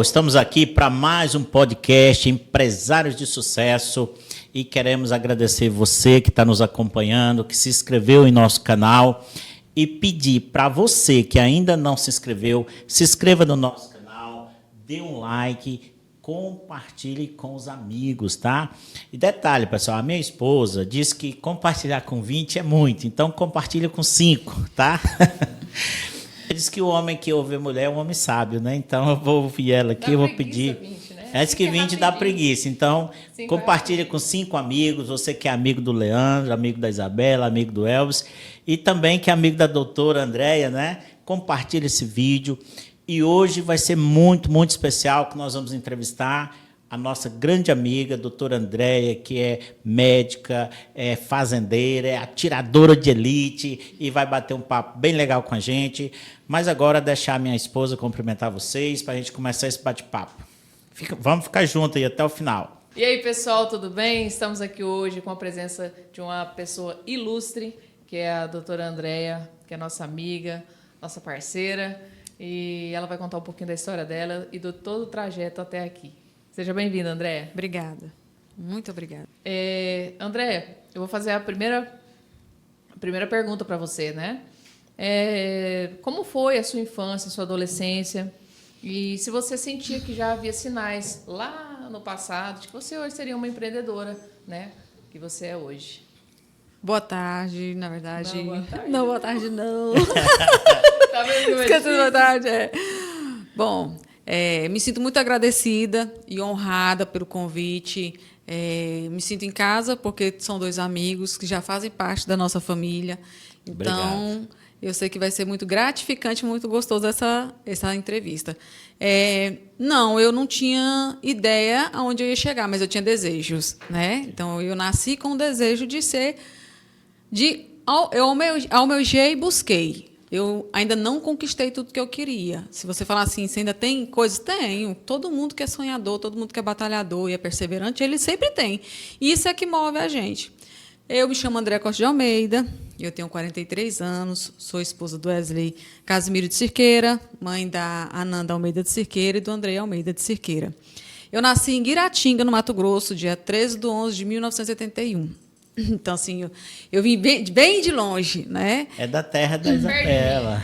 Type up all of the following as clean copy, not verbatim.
Estamos aqui para mais um podcast Empresários de Sucesso e queremos agradecer você que está nos acompanhando, que se inscreveu em nosso canal e pedir para você que ainda não se inscreveu, se inscreva no nosso canal, dê um like, compartilhe com os amigos, tá? E detalhe, pessoal, a minha esposa disse que compartilhar com 20 é muito, então compartilha com 5, tá? Diz que o homem que ouve a mulher é um homem sábio, né? Então eu vou ouvir ela aqui, eu vou pedir. 20, né? Diz que 20 dá preguiça. Então, compartilha com 5 amigos, você que é amigo do Leandro, amigo da Isabela, amigo do Elvis, e também que é amigo da doutora Andréia, né? Compartilha esse vídeo. E hoje vai ser muito, muito especial, que nós vamos entrevistar a nossa grande amiga, a doutora Andréia, que é médica, é fazendeira, é atiradora de elite e vai bater um papo bem legal com a gente. Mas agora deixar a minha esposa cumprimentar vocês para a gente começar esse bate-papo. Vamos ficar juntos aí até o final. E aí, pessoal, tudo bem? Estamos aqui hoje com a presença de uma pessoa ilustre, que é a doutora Andréia, que é nossa amiga, nossa parceira, e ela vai contar um pouquinho da história dela e do todo o trajeto até aqui. Seja bem-vinda, Andréia. Obrigada. Muito obrigada. Andréia, eu vou fazer a primeira pergunta para você, né? Como foi a sua infância, a sua adolescência? E se você sentia que já havia sinais lá no passado de que você hoje seria uma empreendedora, né? Que você é hoje. Boa tarde, na verdade. Não, boa tarde. Não, boa tarde, não. Tá vendo? Esqueci de boa tarde, Bom, me sinto muito agradecida e honrada pelo convite. Me sinto em casa porque são 2 amigos que já fazem parte da nossa família. Então, obrigado. Eu sei que vai ser muito gratificante, muito gostoso essa entrevista. Não, eu não tinha ideia aonde eu ia chegar, mas eu tinha desejos, né? Então, eu nasci com o desejo de ser... Eu almejei e busquei. Eu ainda não conquistei tudo que eu queria. Se você falar assim, você ainda tem coisas? Tenho. Todo mundo que é sonhador, todo mundo que é batalhador e é perseverante, ele sempre tem. E isso é que move a gente. Eu me chamo Andréia Costa de Almeida, eu tenho 43 anos, sou esposa do Wesley Casimiro de Cirqueira, mãe da Ananda Almeida de Cirqueira e do Andrei Almeida de Cirqueira. Eu nasci em Guiratinga, no Mato Grosso, dia 13/11/1981. Então, assim, eu vim bem de longe, né? É da terra da Isabela.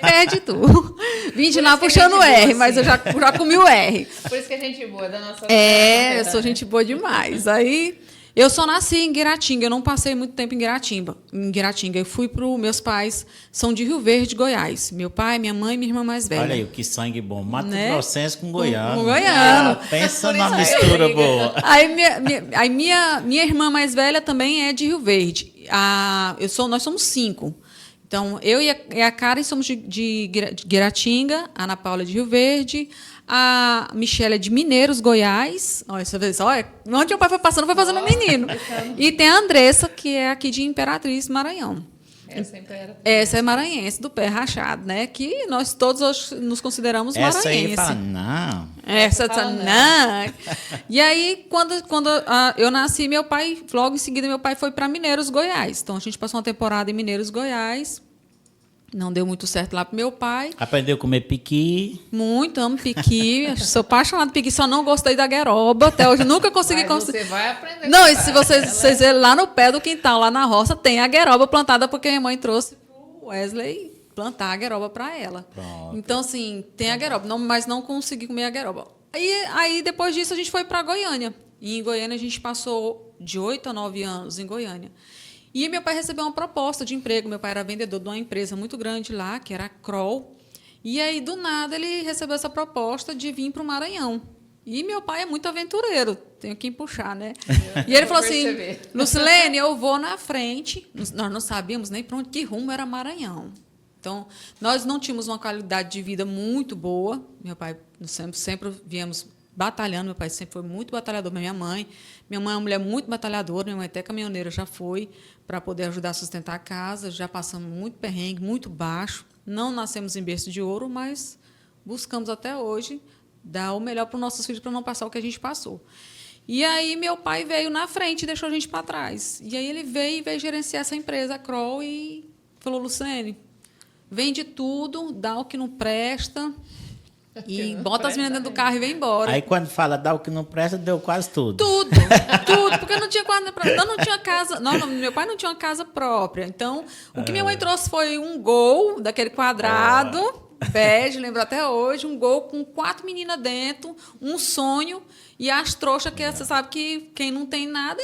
Perto de tu. Vim de lá puxando o R, mas eu já comi o R. Por isso que é gente boa da nossa eu sou gente boa demais. Aí, eu só nasci em Guiratinga, eu não passei muito tempo em Guiratinga. Eu fui para os meus pais, são de Rio Verde, Goiás. Meu pai, minha mãe e minha irmã mais velha. Olha aí, que sangue bom. Mato Né? Grossense com goiano. Com goiano. Pensa numa mistura boa. Aí minha irmã mais velha também é de Rio Verde. Nós somos 5. Então, eu e a Karen somos de Guiratinga, a Ana Paula é de Rio Verde, a Michelle é de Mineiros, Goiás. Olha, você vê só, onde o pai foi passando, foi fazendo um menino. E tem a Andressa, que é aqui de Imperatriz, Maranhão. Essa é maranhense, do pé rachado, né? Que nós todos hoje nos consideramos maranhenses. Essa aí fala, não. Essa não. E aí, quando eu nasci, meu pai, logo em seguida, meu pai foi para Mineiros, Goiás. Então, a gente passou uma temporada em Mineiros, Goiás. Não deu muito certo lá pro meu pai. Aprendeu a comer piqui. Muito, amo piqui. Sou apaixonada por piqui, só não gostei da gueroba. Até hoje nunca consegui conseguir. Você vai aprender. Não, e se vocês verem lá no pé do quintal, lá na roça, tem a gueroba plantada porque minha mãe trouxe pro Wesley plantar a gueroba para ela. Pronto. Então, assim, tem a gueroba, mas não consegui comer a gueroba. Aí, depois disso, a gente foi para Goiânia. E em Goiânia, a gente passou de 8 a 9 anos em Goiânia. E meu pai recebeu uma proposta de emprego. Meu pai era vendedor de uma empresa muito grande lá, que era a Kroll. E aí, do nada, ele recebeu essa proposta de vir para o Maranhão. E meu pai é muito aventureiro, tenho que puxar, né? E ele falou assim, Lucilene, eu vou na frente. Nós não sabíamos nem para onde que rumo era Maranhão. Então, nós não tínhamos uma qualidade de vida muito boa. Meu pai, sempre viemos batalhando. Meu pai sempre foi muito batalhador. Minha mãe é uma mulher muito batalhadora. Minha mãe até caminhoneira já foi para poder ajudar a sustentar a casa. Já passamos muito perrengue, muito baixo. Não nascemos em berço de ouro, mas buscamos até hoje dar o melhor para os nossos filhos para não passar o que a gente passou. E aí meu pai veio na frente e deixou a gente para trás. E aí ele veio gerenciar essa empresa, a Kroll, e falou, Lucene, vende tudo, dá o que não presta E bota as meninas dentro do carro e vem embora. Aí quando fala dá o que não presta, deu quase tudo. Tudo, porque não tinha quase não tinha casa, meu pai não tinha uma casa própria. Então, o que minha mãe trouxe foi um Gol daquele quadrado, bege, lembro até hoje, um Gol com 4 meninas dentro, um sonho e as trouxas que você sabe que quem não tem nada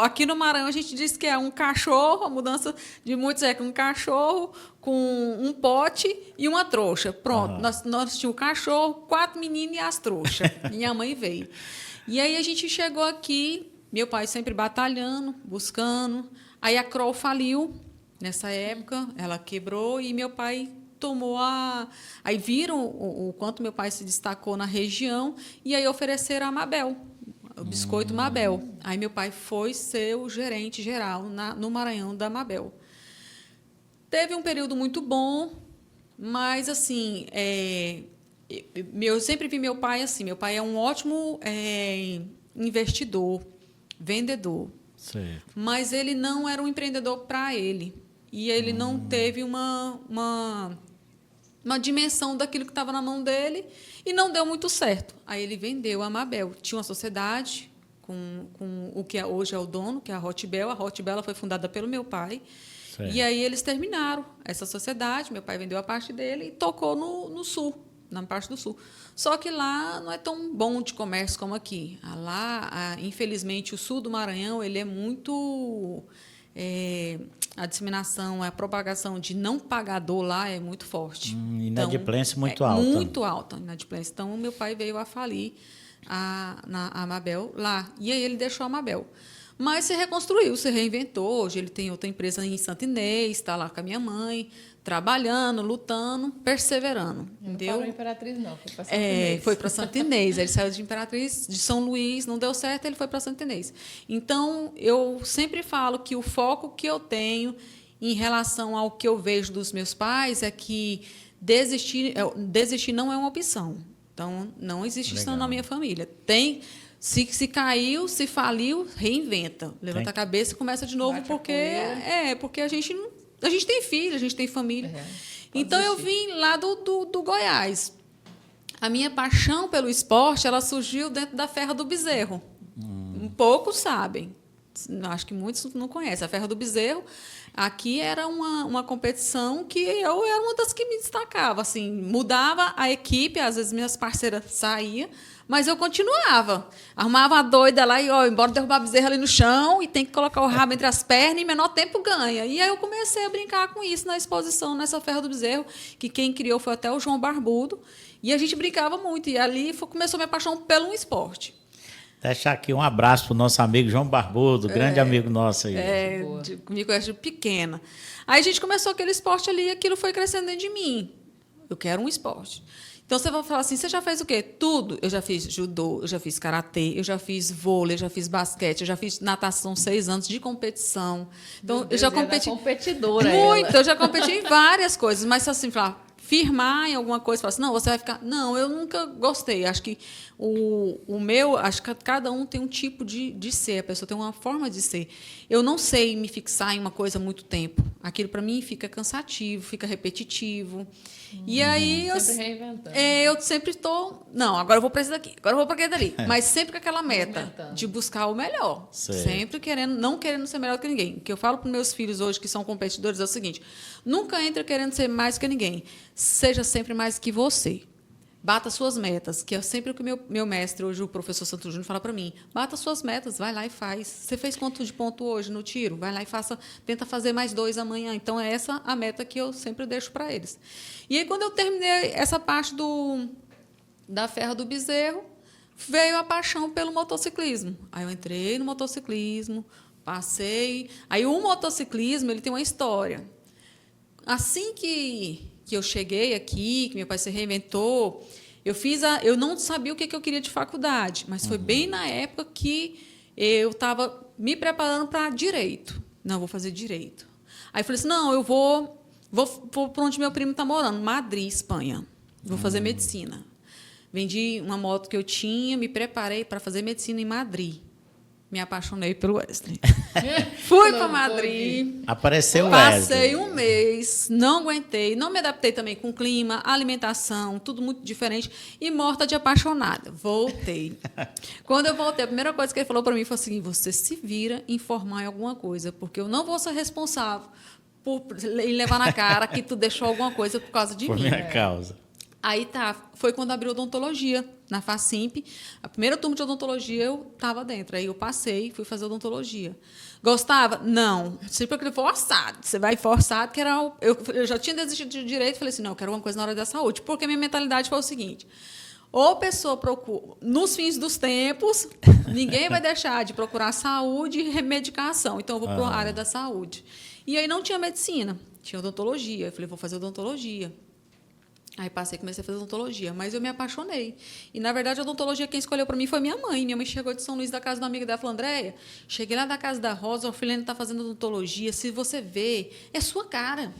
aqui no Maranhão a gente diz que é um cachorro, a mudança de muitos é que um cachorro com um pote e uma trouxa. Pronto, nós tínhamos o cachorro, 4 meninas e as trouxas. Minha mãe veio. E aí a gente chegou aqui, meu pai sempre batalhando, buscando. Aí a Kroll faliu nessa época, ela quebrou e meu pai tomou a... Aí viram o quanto meu pai se destacou na região e aí ofereceram a Mabel, o biscoito Mabel. Aí meu pai foi ser o gerente geral no Maranhão da Mabel. Teve um período muito bom, mas, assim, eu sempre vi meu pai assim. Meu pai é um ótimo investidor, vendedor. Certo. Mas ele não era um empreendedor para ele. E ele não teve uma dimensão daquilo que estava na mão dele e não deu muito certo. Aí ele vendeu a Mabel. Tinha uma sociedade com o que hoje é o dono, que é a Hotbel. A Hotbel ela foi fundada pelo meu pai. Certo. E aí eles terminaram essa sociedade, meu pai vendeu a parte dele e tocou no sul, na parte do sul. Só que lá não é tão bom de comércio como aqui. Lá, infelizmente, o sul do Maranhão ele é muito... a disseminação, a propagação de não pagador lá é muito forte. Inadimplência então, muito alta. Muito alta, inadimplência. Então, meu pai veio a falir a Mabel lá. E aí ele deixou a Mabel. Mas se reconstruiu, se reinventou. Hoje ele tem outra empresa em Santo Inês, está lá com a minha mãe, trabalhando, lutando, perseverando. Não entendeu? parou em Imperatriz, não. Foi para Santo Inês. Foi para Santo Inês. Ele saiu de Imperatriz, de São Luís, não deu certo, ele foi para Santo Inês. Então, eu sempre falo que o foco que eu tenho em relação ao que eu vejo dos meus pais é que desistir não é uma opção. Então, não existe isso na minha família. Se caiu, se faliu, reinventa. Levanta a cabeça e começa de novo, porque a gente tem filho, a gente tem família. Então, eu vim lá do Goiás. A minha paixão pelo esporte ela surgiu dentro da Ferra do Bezerro. Poucos sabem. Acho que muitos não conhecem. A Ferra do Bezerro, aqui era uma competição que eu era uma das que me destacava. Assim, mudava a equipe, às vezes minhas parceiras saíam, mas eu continuava. Arrumava uma doida lá e, embora derrubar a bezerra ali no chão, e tem que colocar o rabo entre as pernas e em menor tempo ganha. E aí eu comecei a brincar com isso na exposição, nessa Ferra do Bezerro, que quem criou foi até o João Barbudo. E a gente brincava muito. E ali começou a minha paixão pelo esporte. Deixar aqui um abraço para o nosso amigo João Barbudo, grande amigo nosso aí. Comigo desde pequena. Aí a gente começou aquele esporte ali e aquilo foi crescendo dentro de mim. Eu quero um esporte. Então, você vai falar assim, você já fez o quê? Tudo. Eu já fiz judô, eu já fiz karatê, eu já fiz vôlei, eu já fiz basquete, eu já fiz natação 6 anos de competição. Então, eu já competi... competidora. Muito, eu já competi em várias coisas, mas assim, firmar em alguma coisa, falar assim, não, você vai ficar... Não, eu nunca gostei. Acho que acho que cada um tem um tipo de ser, a pessoa tem uma forma de ser. Eu não sei me fixar em uma coisa há muito tempo. Aquilo, para mim, fica cansativo, fica repetitivo. E aí... Sempre reinventando. Eu sempre estou... Não, agora eu vou para esse daqui, agora eu vou para aquele dali. Mas sempre com aquela meta de buscar o melhor. Sei. Sempre não querendo ser melhor que ninguém. O que eu falo para os meus filhos hoje, que são competidores, é o seguinte, nunca entre querendo ser mais que ninguém. Seja sempre mais que você. Bata suas metas, que é sempre o que meu mestre, hoje o professor Santo Júnior, fala para mim. Bata suas metas, vai lá e faz. Você fez quanto de ponto hoje no tiro? Vai lá e tenta fazer mais 2 amanhã. Então, é essa a meta que eu sempre deixo para eles. E aí, quando eu terminei essa parte da Ferra do Bezerro, veio a paixão pelo motociclismo. Aí eu entrei no motociclismo, passei... Aí o motociclismo ele tem uma história. Assim que eu cheguei aqui, que meu pai se reinventou, eu não sabia o que eu queria de faculdade, mas foi bem na época que eu estava me preparando para direito. Não, vou fazer direito. Aí eu falei assim, não, eu vou para onde meu primo está morando, Madrid, Espanha. Vou fazer medicina. Vendi uma moto que eu tinha, me preparei para fazer medicina em Madrid. me apaixonei pelo Wesley. Fui para Madrid. Apareceu o Passei Wesley. um mês, não aguentei, não me adaptei também com o clima, alimentação, tudo muito diferente e morta de apaixonada. Voltei. Quando eu voltei, a primeira coisa que ele falou para mim foi assim: você se vira em informar em alguma coisa, porque eu não vou ser responsável por levar na cara que tu deixou alguma coisa por causa de Por mim. minha causa. Aí tá, foi quando abriu odontologia na Facimp. A primeira turma de odontologia eu estava dentro. Aí eu passei, fui fazer odontologia. Gostava? Não. Sempre aquele forçado. Você vai forçado, que era. Eu já tinha desistido de direito, falei assim: não, eu quero uma coisa na área da saúde. Porque minha mentalidade foi o seguinte: ou a pessoa procura, nos fins dos tempos, ninguém vai deixar de procurar saúde e medicação. Então eu vou para a área da saúde. E aí não tinha medicina, tinha odontologia. Eu falei: vou fazer odontologia. Aí passei, comecei a fazer odontologia, mas eu me apaixonei. E, na verdade, a odontologia quem escolheu para mim foi minha mãe. Minha mãe chegou de São Luís, da casa de uma amiga dela, falou: Andréia, cheguei lá da casa da Rosa, a Orfilene está fazendo odontologia, se você vê, é sua cara.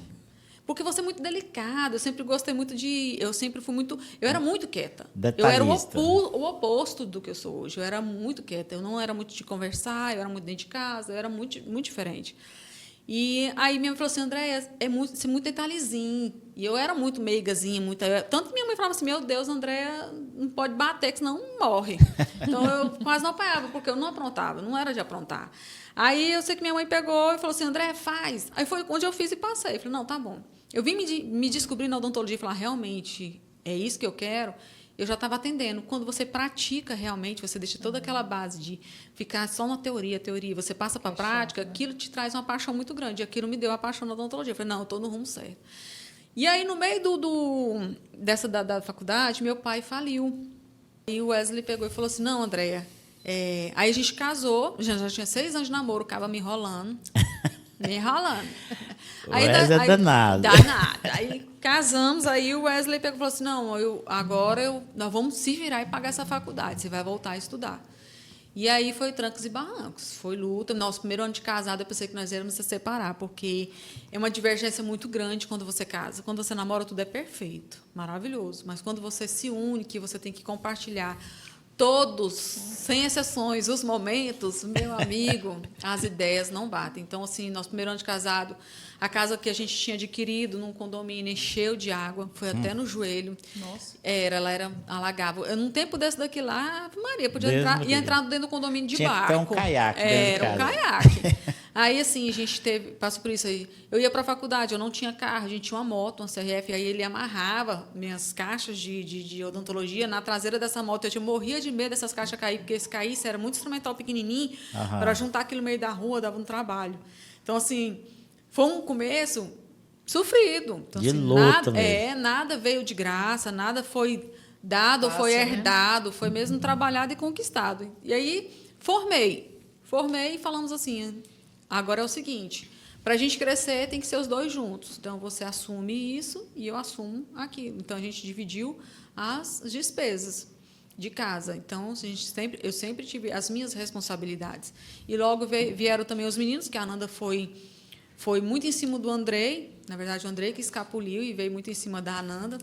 Porque você é muito delicada, eu sempre gostei muito de... Eu sempre fui muito... Eu era muito quieta. Eu era o oposto do que eu sou hoje. Eu era muito quieta, eu não era muito de conversar, eu era muito dentro de casa, eu era muito, muito diferente. E aí minha mãe falou assim: Andréia, você é muito detalhezinho. E eu era muito meigazinha, tanto que minha mãe falava assim: meu Deus, Andréia, não pode bater, que senão morre. Então eu quase não apanhava, porque eu não aprontava, não era de aprontar. Aí eu sei que minha mãe pegou e falou assim: Andréia, faz. Aí foi onde eu fiz e passei. Eu falei: não, tá bom. Eu vim me descobrir na odontologia e falar: realmente, é isso que eu quero. Eu já estava atendendo. Quando você pratica realmente, você deixa toda aquela base de ficar só na teoria, você passa para a prática, aquilo te traz uma paixão muito grande. E aquilo me deu a paixão na odontologia. Eu falei: não, eu estou no rumo certo. E aí, no meio da faculdade, meu pai faliu. E o Wesley pegou e falou assim: não, Andréia. Aí a gente casou, já tinha 6 anos de namoro, o cara me enrolando. Me enrolando. Aí, Wesley é danado. Danado. Aí casamos, aí o Wesley pegou e falou assim: não, nós vamos se virar e pagar essa faculdade, você vai voltar a estudar. E aí foi trancos e barrancos, foi luta. Nosso primeiro ano de casado, eu pensei que nós íamos se separar, porque é uma divergência muito grande quando você casa. Quando você namora, tudo é perfeito, maravilhoso. Mas quando você se une, que você tem que compartilhar todos, sem exceções, os momentos, meu amigo, as ideias não batem. Então, assim, nosso primeiro ano de casado, a casa que a gente tinha adquirido num condomínio encheu de água, foi até no joelho. Nossa. Ela era alagava. Num tempo desse daqui lá, Maria, podia entrar dentro do condomínio de barco. Tinha que ter um caiaque dentro de casa. Era um caiaque. Aí, assim, a gente passou por isso aí. Eu ia para a faculdade, eu não tinha carro, a gente tinha uma moto, uma CRF, aí ele amarrava minhas caixas de odontologia na traseira dessa moto. Eu morria de medo dessas caixas cair, porque se caísse era muito instrumental pequenininho, para juntar aquilo no meio da rua, dava um trabalho. Então, assim, foi um começo sofrido. Então, de assim, luta mesmo. nada veio de graça, nada foi dado ou foi herdado, foi mesmo trabalhado e conquistado. E aí, formei e falamos assim: agora é o seguinte, para a gente crescer tem que ser os dois juntos. Então, você assume isso e eu assumo aquilo. Então, a gente dividiu as despesas de casa. Então, eu sempre tive as minhas responsabilidades. E logo vieram também os meninos, que a Ananda foi muito em cima do Andrei. Na verdade, o Andrei que escapuliu e veio muito em cima da Ananda.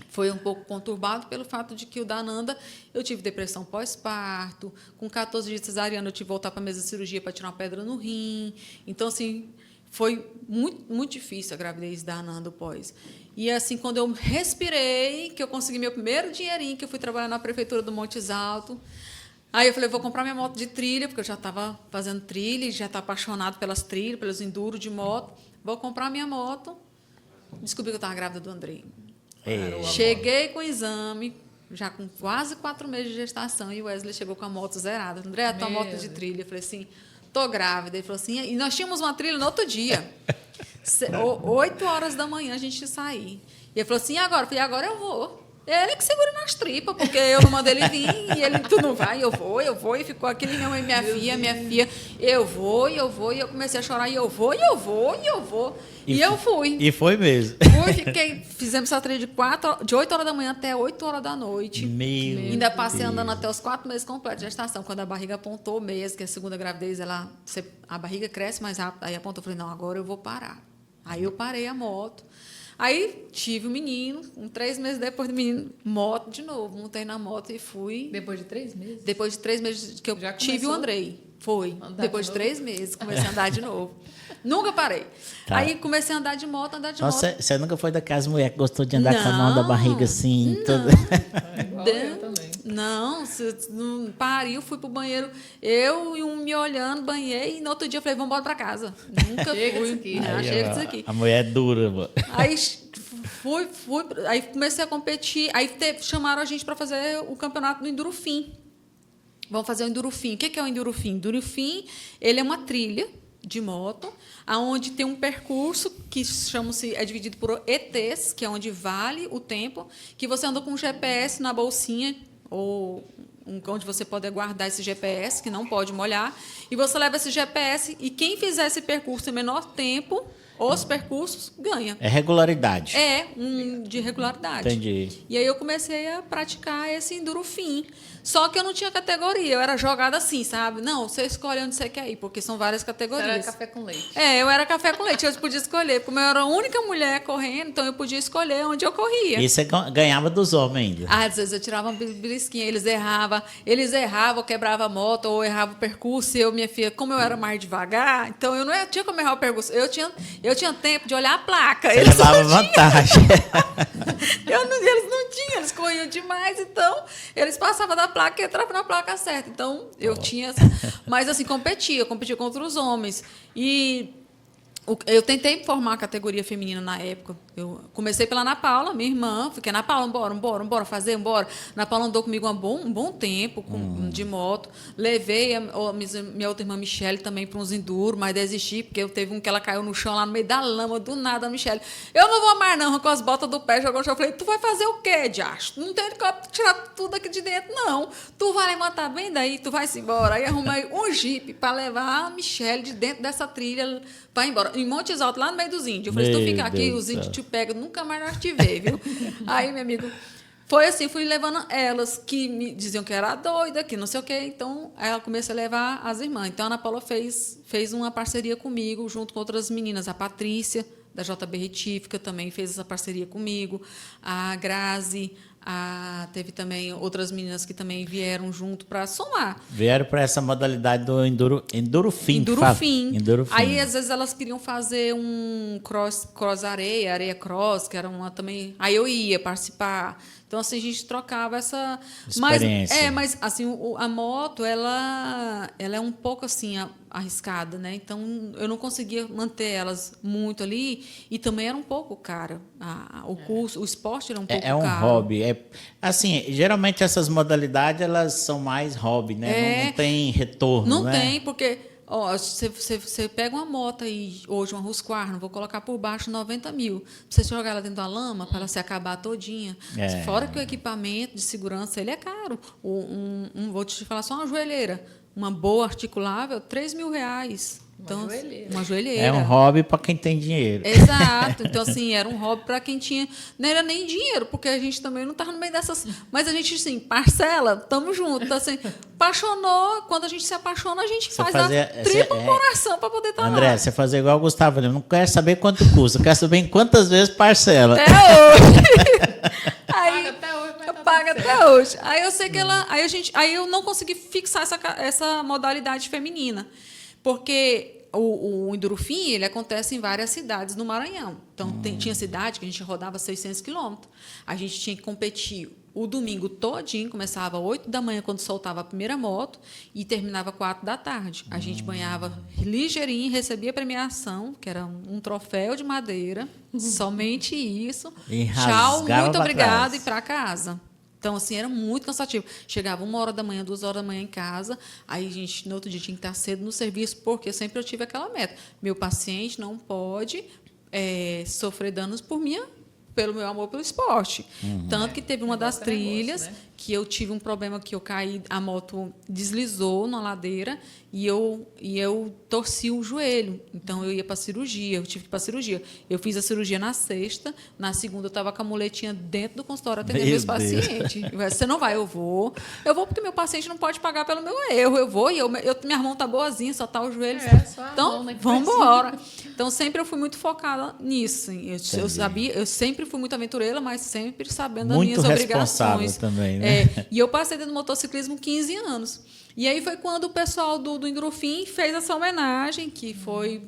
Foi um pouco conturbado pelo fato de que o da Ananda, eu tive depressão pós-parto. Com 14 dias de cesariana, eu tive que voltar para a mesa de cirurgia para tirar uma pedra no rim. Então, assim, foi muito, muito difícil a gravidez da Ananda pós. E, assim, quando eu respirei, que eu consegui meu primeiro dinheirinho, que eu fui trabalhar na prefeitura do Montes Altos, aí eu falei: vou comprar minha moto de trilha, porque eu já estava fazendo trilha e já estava apaixonado pelas trilhas, pelos enduros de moto. Vou comprar minha moto. Descobri que eu estava grávida do Andrei. Cheguei com o exame, já com quase 4 meses de gestação, e o Wesley chegou com a moto zerada. André, a tua moto de trilha. Eu falei assim: tô grávida. Ele falou assim, e nós tínhamos uma trilha no outro dia. 8 horas da manhã a gente ia sair. E ele falou assim: e agora? Eu falei: agora eu vou. Ele que segura nas tripas, porque eu não mando ele vir, e ele: tu não vai, eu vou, e ficou aquele minha mãe, minha filha, eu vou, e eu comecei a chorar, e eu vou. E eu fui. E foi mesmo. Fizemos essa trilha de 8 horas da manhã até 8 horas da noite. Ainda passei andando até os 4 meses completos de gestação, quando a barriga apontou mesmo, que a segunda gravidez, a barriga cresce mais rápido, aí apontou, eu falei: não, agora eu vou parar. Aí eu parei a moto. Aí tive o menino, 3 meses depois do menino, moto de novo. Montei na moto e fui. Depois de 3 meses? Depois de 3 meses que eu tive o Andrei. Foi. Andar Depois de de 3 meses, comecei a andar de novo. Nunca parei. Tá. Aí comecei a andar de moto, Então, você nunca foi daquelas mulheres que gostou de andar com a mão da barriga assim? Não. Toda... Igual eu também. Não, não pariu, fui pro banheiro, eu e me olhando, banhei, e no outro dia eu falei, vamos embora pra casa. Nunca Chega fui. disso aqui. Não, chega disso aqui. A mulher é dura, mano. Aí aí comecei a competir, aí chamaram a gente para fazer o campeonato do Endurofim. Vamos fazer o Endurofim. O que é o Endurofim? Endurofim, ele é uma trilha de moto, aonde tem um percurso que é dividido por ETs, que é onde vale o tempo, que você anda com um GPS na bolsinha, ou onde você pode guardar esse GPS, que não pode molhar, e você leva esse GPS, e quem fizer esse percurso em menor tempo, os percursos, ganha. É regularidade. É, de regularidade. Entendi. E aí eu comecei a praticar esse Endurofim. Só que eu não tinha categoria, eu era jogada assim, sabe? Não, você escolhe onde você quer ir, porque são várias Você categorias. era café com leite. Eu era café com leite, eu podia escolher. Como eu era a única mulher correndo, então eu podia escolher onde eu corria. E você ganhava dos homens ainda. Às vezes eu tirava uma belisquinha, eles erravam, eu quebrava a moto, ou errava o percurso, e eu, minha filha, como eu era mais devagar, então eu não tinha como errar o percurso, eu tinha tempo de olhar a placa. Você levava vantagem. Eles não tinham, eles corriam demais, então eles passavam da placa e entravam na placa certa. Então eu tinha. Mas assim, competia contra os homens. E eu tentei formar a categoria feminina na época. Eu comecei pela Ana Paula, minha irmã. Fiquei, Ana Paula, bora fazer. Ana Paula andou comigo um bom tempo de moto. Levei minha outra irmã, Michele, também para uns enduro, mas desisti, porque teve um que ela caiu no chão lá no meio da lama, do nada, a Michele. Eu não vou mais, não, arrancou as botas do pé, jogou no chão. Eu falei, tu vai fazer o quê, Diacho? Não tem como tirar tudo aqui de dentro, não. Tu vai levantar bem daí, tu vai-se embora. Aí arrumei um jipe para levar a Michele de dentro dessa trilha para ir embora. Em Montes Altos, lá no meio dos índios. Eu falei, se tu ficar aqui, os índios te pegam, nunca mais nós te vê, viu? Aí, meu amigo, foi assim, fui levando elas, que me diziam que era doida, que não sei o quê. Então, aí ela comecei a levar as irmãs. Então, a Ana Paula fez uma parceria comigo, junto com outras meninas. A Patrícia, da JB Retífica, também fez essa parceria comigo. A Grazi, teve também outras meninas que também vieram junto para somar. Vieram para essa modalidade do Endurofim. Endurofim. Aí, às vezes, elas queriam fazer um cross areia cross, que era uma também. Aí eu ia participar. Então, assim, a gente trocava essa experiência. Mas assim, a moto, ela é um pouco assim arriscada, né? Então, eu não conseguia manter elas muito ali e também era um pouco cara. O curso, o esporte era um pouco caro. É um hobby. Assim, geralmente essas modalidades, elas são mais hobby, né? Não tem retorno, Não né? tem, porque você pega uma moto aí, hoje, uma Husqvarna, vou colocar por baixo 90 mil. Pra você jogar ela dentro da lama, para ela se acabar todinha. Fora que o equipamento de segurança, ele é caro. Vou te falar só uma joelheira. Uma boa articulável, R$3.000. Então, uma joelheira. É um hobby para quem tem dinheiro. Exato. Então, assim, era um hobby para quem tinha... Não era nem dinheiro, porque a gente também não estava no meio dessas... Mas a gente, assim, parcela, estamos juntos. Então, assim, apaixonou. Quando a gente se apaixona, a gente faz a tripla coração para poder estar lá. André, você fazer igual o Gustavo, eu não quero saber quanto custa, eu quero saber em quantas vezes parcela. Até hoje. Aí, Paga até hoje. Aí eu sei que aí eu não consegui fixar essa modalidade feminina. Porque o Endurofim, ele acontece em várias cidades no Maranhão. Então, tinha cidade que a gente rodava 600 quilômetros. A gente tinha que competir o domingo todinho, começava às 8 da manhã, quando soltava a primeira moto, e terminava às 4 da tarde. A gente banhava ligeirinho, recebia premiação, que era um troféu de madeira, somente isso. Tchau, muito obrigada, e para casa. Então, assim, era muito cansativo. Chegava 1h da manhã, 2h da manhã em casa, aí a gente, no outro dia, tinha que estar cedo no serviço, porque sempre eu tive aquela meta. Meu paciente não pode sofrer danos pelo meu amor pelo esporte. Tanto que teve uma das trilhas que eu tive um problema que eu caí, a moto deslizou na ladeira e eu torci o joelho. Então, eu ia para cirurgia, eu tive que ir para cirurgia. Eu fiz a cirurgia na sexta, na segunda eu estava com a muletinha dentro do consultório atendendo meus pacientes. Você não vai, eu vou porque meu paciente não pode pagar pelo meu erro. Eu vou e minha mão tá boazinha, só tá o joelho. Então, vamos embora. Então, sempre eu fui muito focada nisso. Eu sempre fui muito aventureira, mas sempre sabendo das Muito minhas responsável obrigações. também, né? E eu passei dentro do motociclismo 15 anos. E aí foi quando o pessoal do Endorfim fez essa homenagem, que foi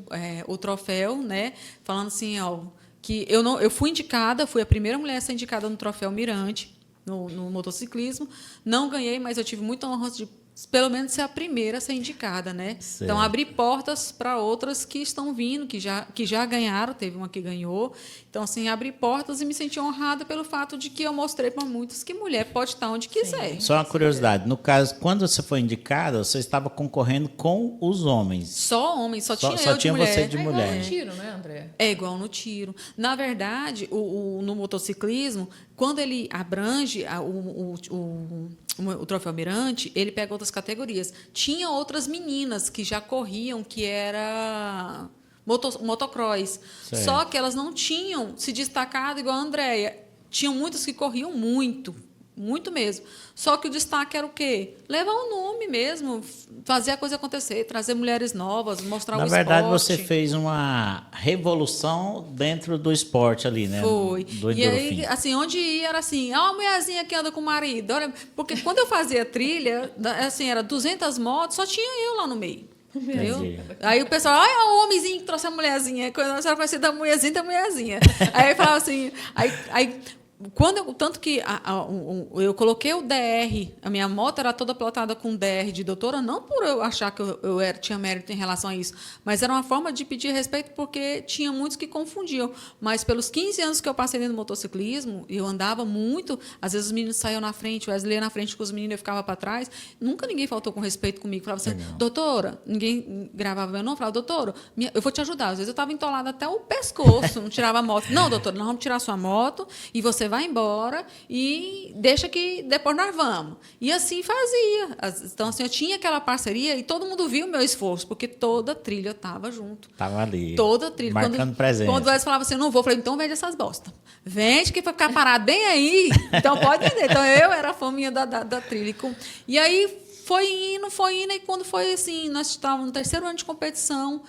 o troféu, né? Falando assim, ó, que eu fui indicada, fui a primeira mulher a ser indicada no troféu Mirante, no motociclismo. Não ganhei, mas eu tive muita honra de pelo menos ser a primeira a ser indicada, né? Certo. Então, abrir portas para outras que estão vindo, que já ganharam, teve uma que ganhou. Então, assim, abrir portas e me senti honrada pelo fato de que eu mostrei para muitos que mulher pode estar onde quiser. Só uma curiosidade, no caso, quando você foi indicada, você estava concorrendo com os homens. Só homens, só tinha só eu de tinha mulher. você de mulher. Igual no tiro, né, André? É igual no tiro. Na verdade, no motociclismo, quando ele abrange o troféu Mirante, ele pega outras categorias. Tinha outras meninas que já corriam, que era motocross. Certo. Só que elas não tinham se destacado igual a Andréia. Tinham muitas que corriam muito, muito mesmo. Só que o destaque era o quê? Levar o nome mesmo, fazer a coisa acontecer, trazer mulheres novas, mostrar o esporte. Na verdade, você fez uma revolução dentro do esporte ali, né? Foi. Do E Endorfim. aí, assim, onde ia era assim, ó, a mulherzinha que anda com o marido. Olha, porque quando eu fazia trilha, assim, era 200 motos, só tinha eu lá no meio. Entendeu? Entendi. Aí o pessoal, olha o homenzinho que trouxe a mulherzinha. Quando a senhora conhecia da mulherzinha. Aí eu falava assim, tanto que eu coloquei o DR, a minha moto era toda plotada com DR de doutora, não por eu achar que tinha mérito em relação a isso, mas era uma forma de pedir respeito, porque tinha muitos que confundiam. Mas pelos 15 anos que eu passei dentro do motociclismo, eu andava muito, às vezes os meninos saíam na frente, o Wesley ia na frente com os meninos, eu ficava para trás, nunca ninguém faltou com respeito comigo, falava assim, doutora, ninguém gravava meu nome, falava, doutora, eu vou te ajudar. Às vezes eu estava entolada até o pescoço, não tirava a moto. Não, doutora, nós vamos tirar sua moto e você vai embora e deixa que depois nós vamos. E assim fazia. Então, assim, eu tinha aquela parceria e todo mundo viu o meu esforço, porque toda trilha eu estava junto. Estava ali. Toda trilha. Marcando presença. Quando o Wes falava assim, eu não vou, eu falei, então vende essas bostas. Vende que vai ficar parado bem aí. Então pode vender. Então eu era a faminha da trilha. E aí foi indo, e quando foi assim, nós estávamos no 3º ano de competição,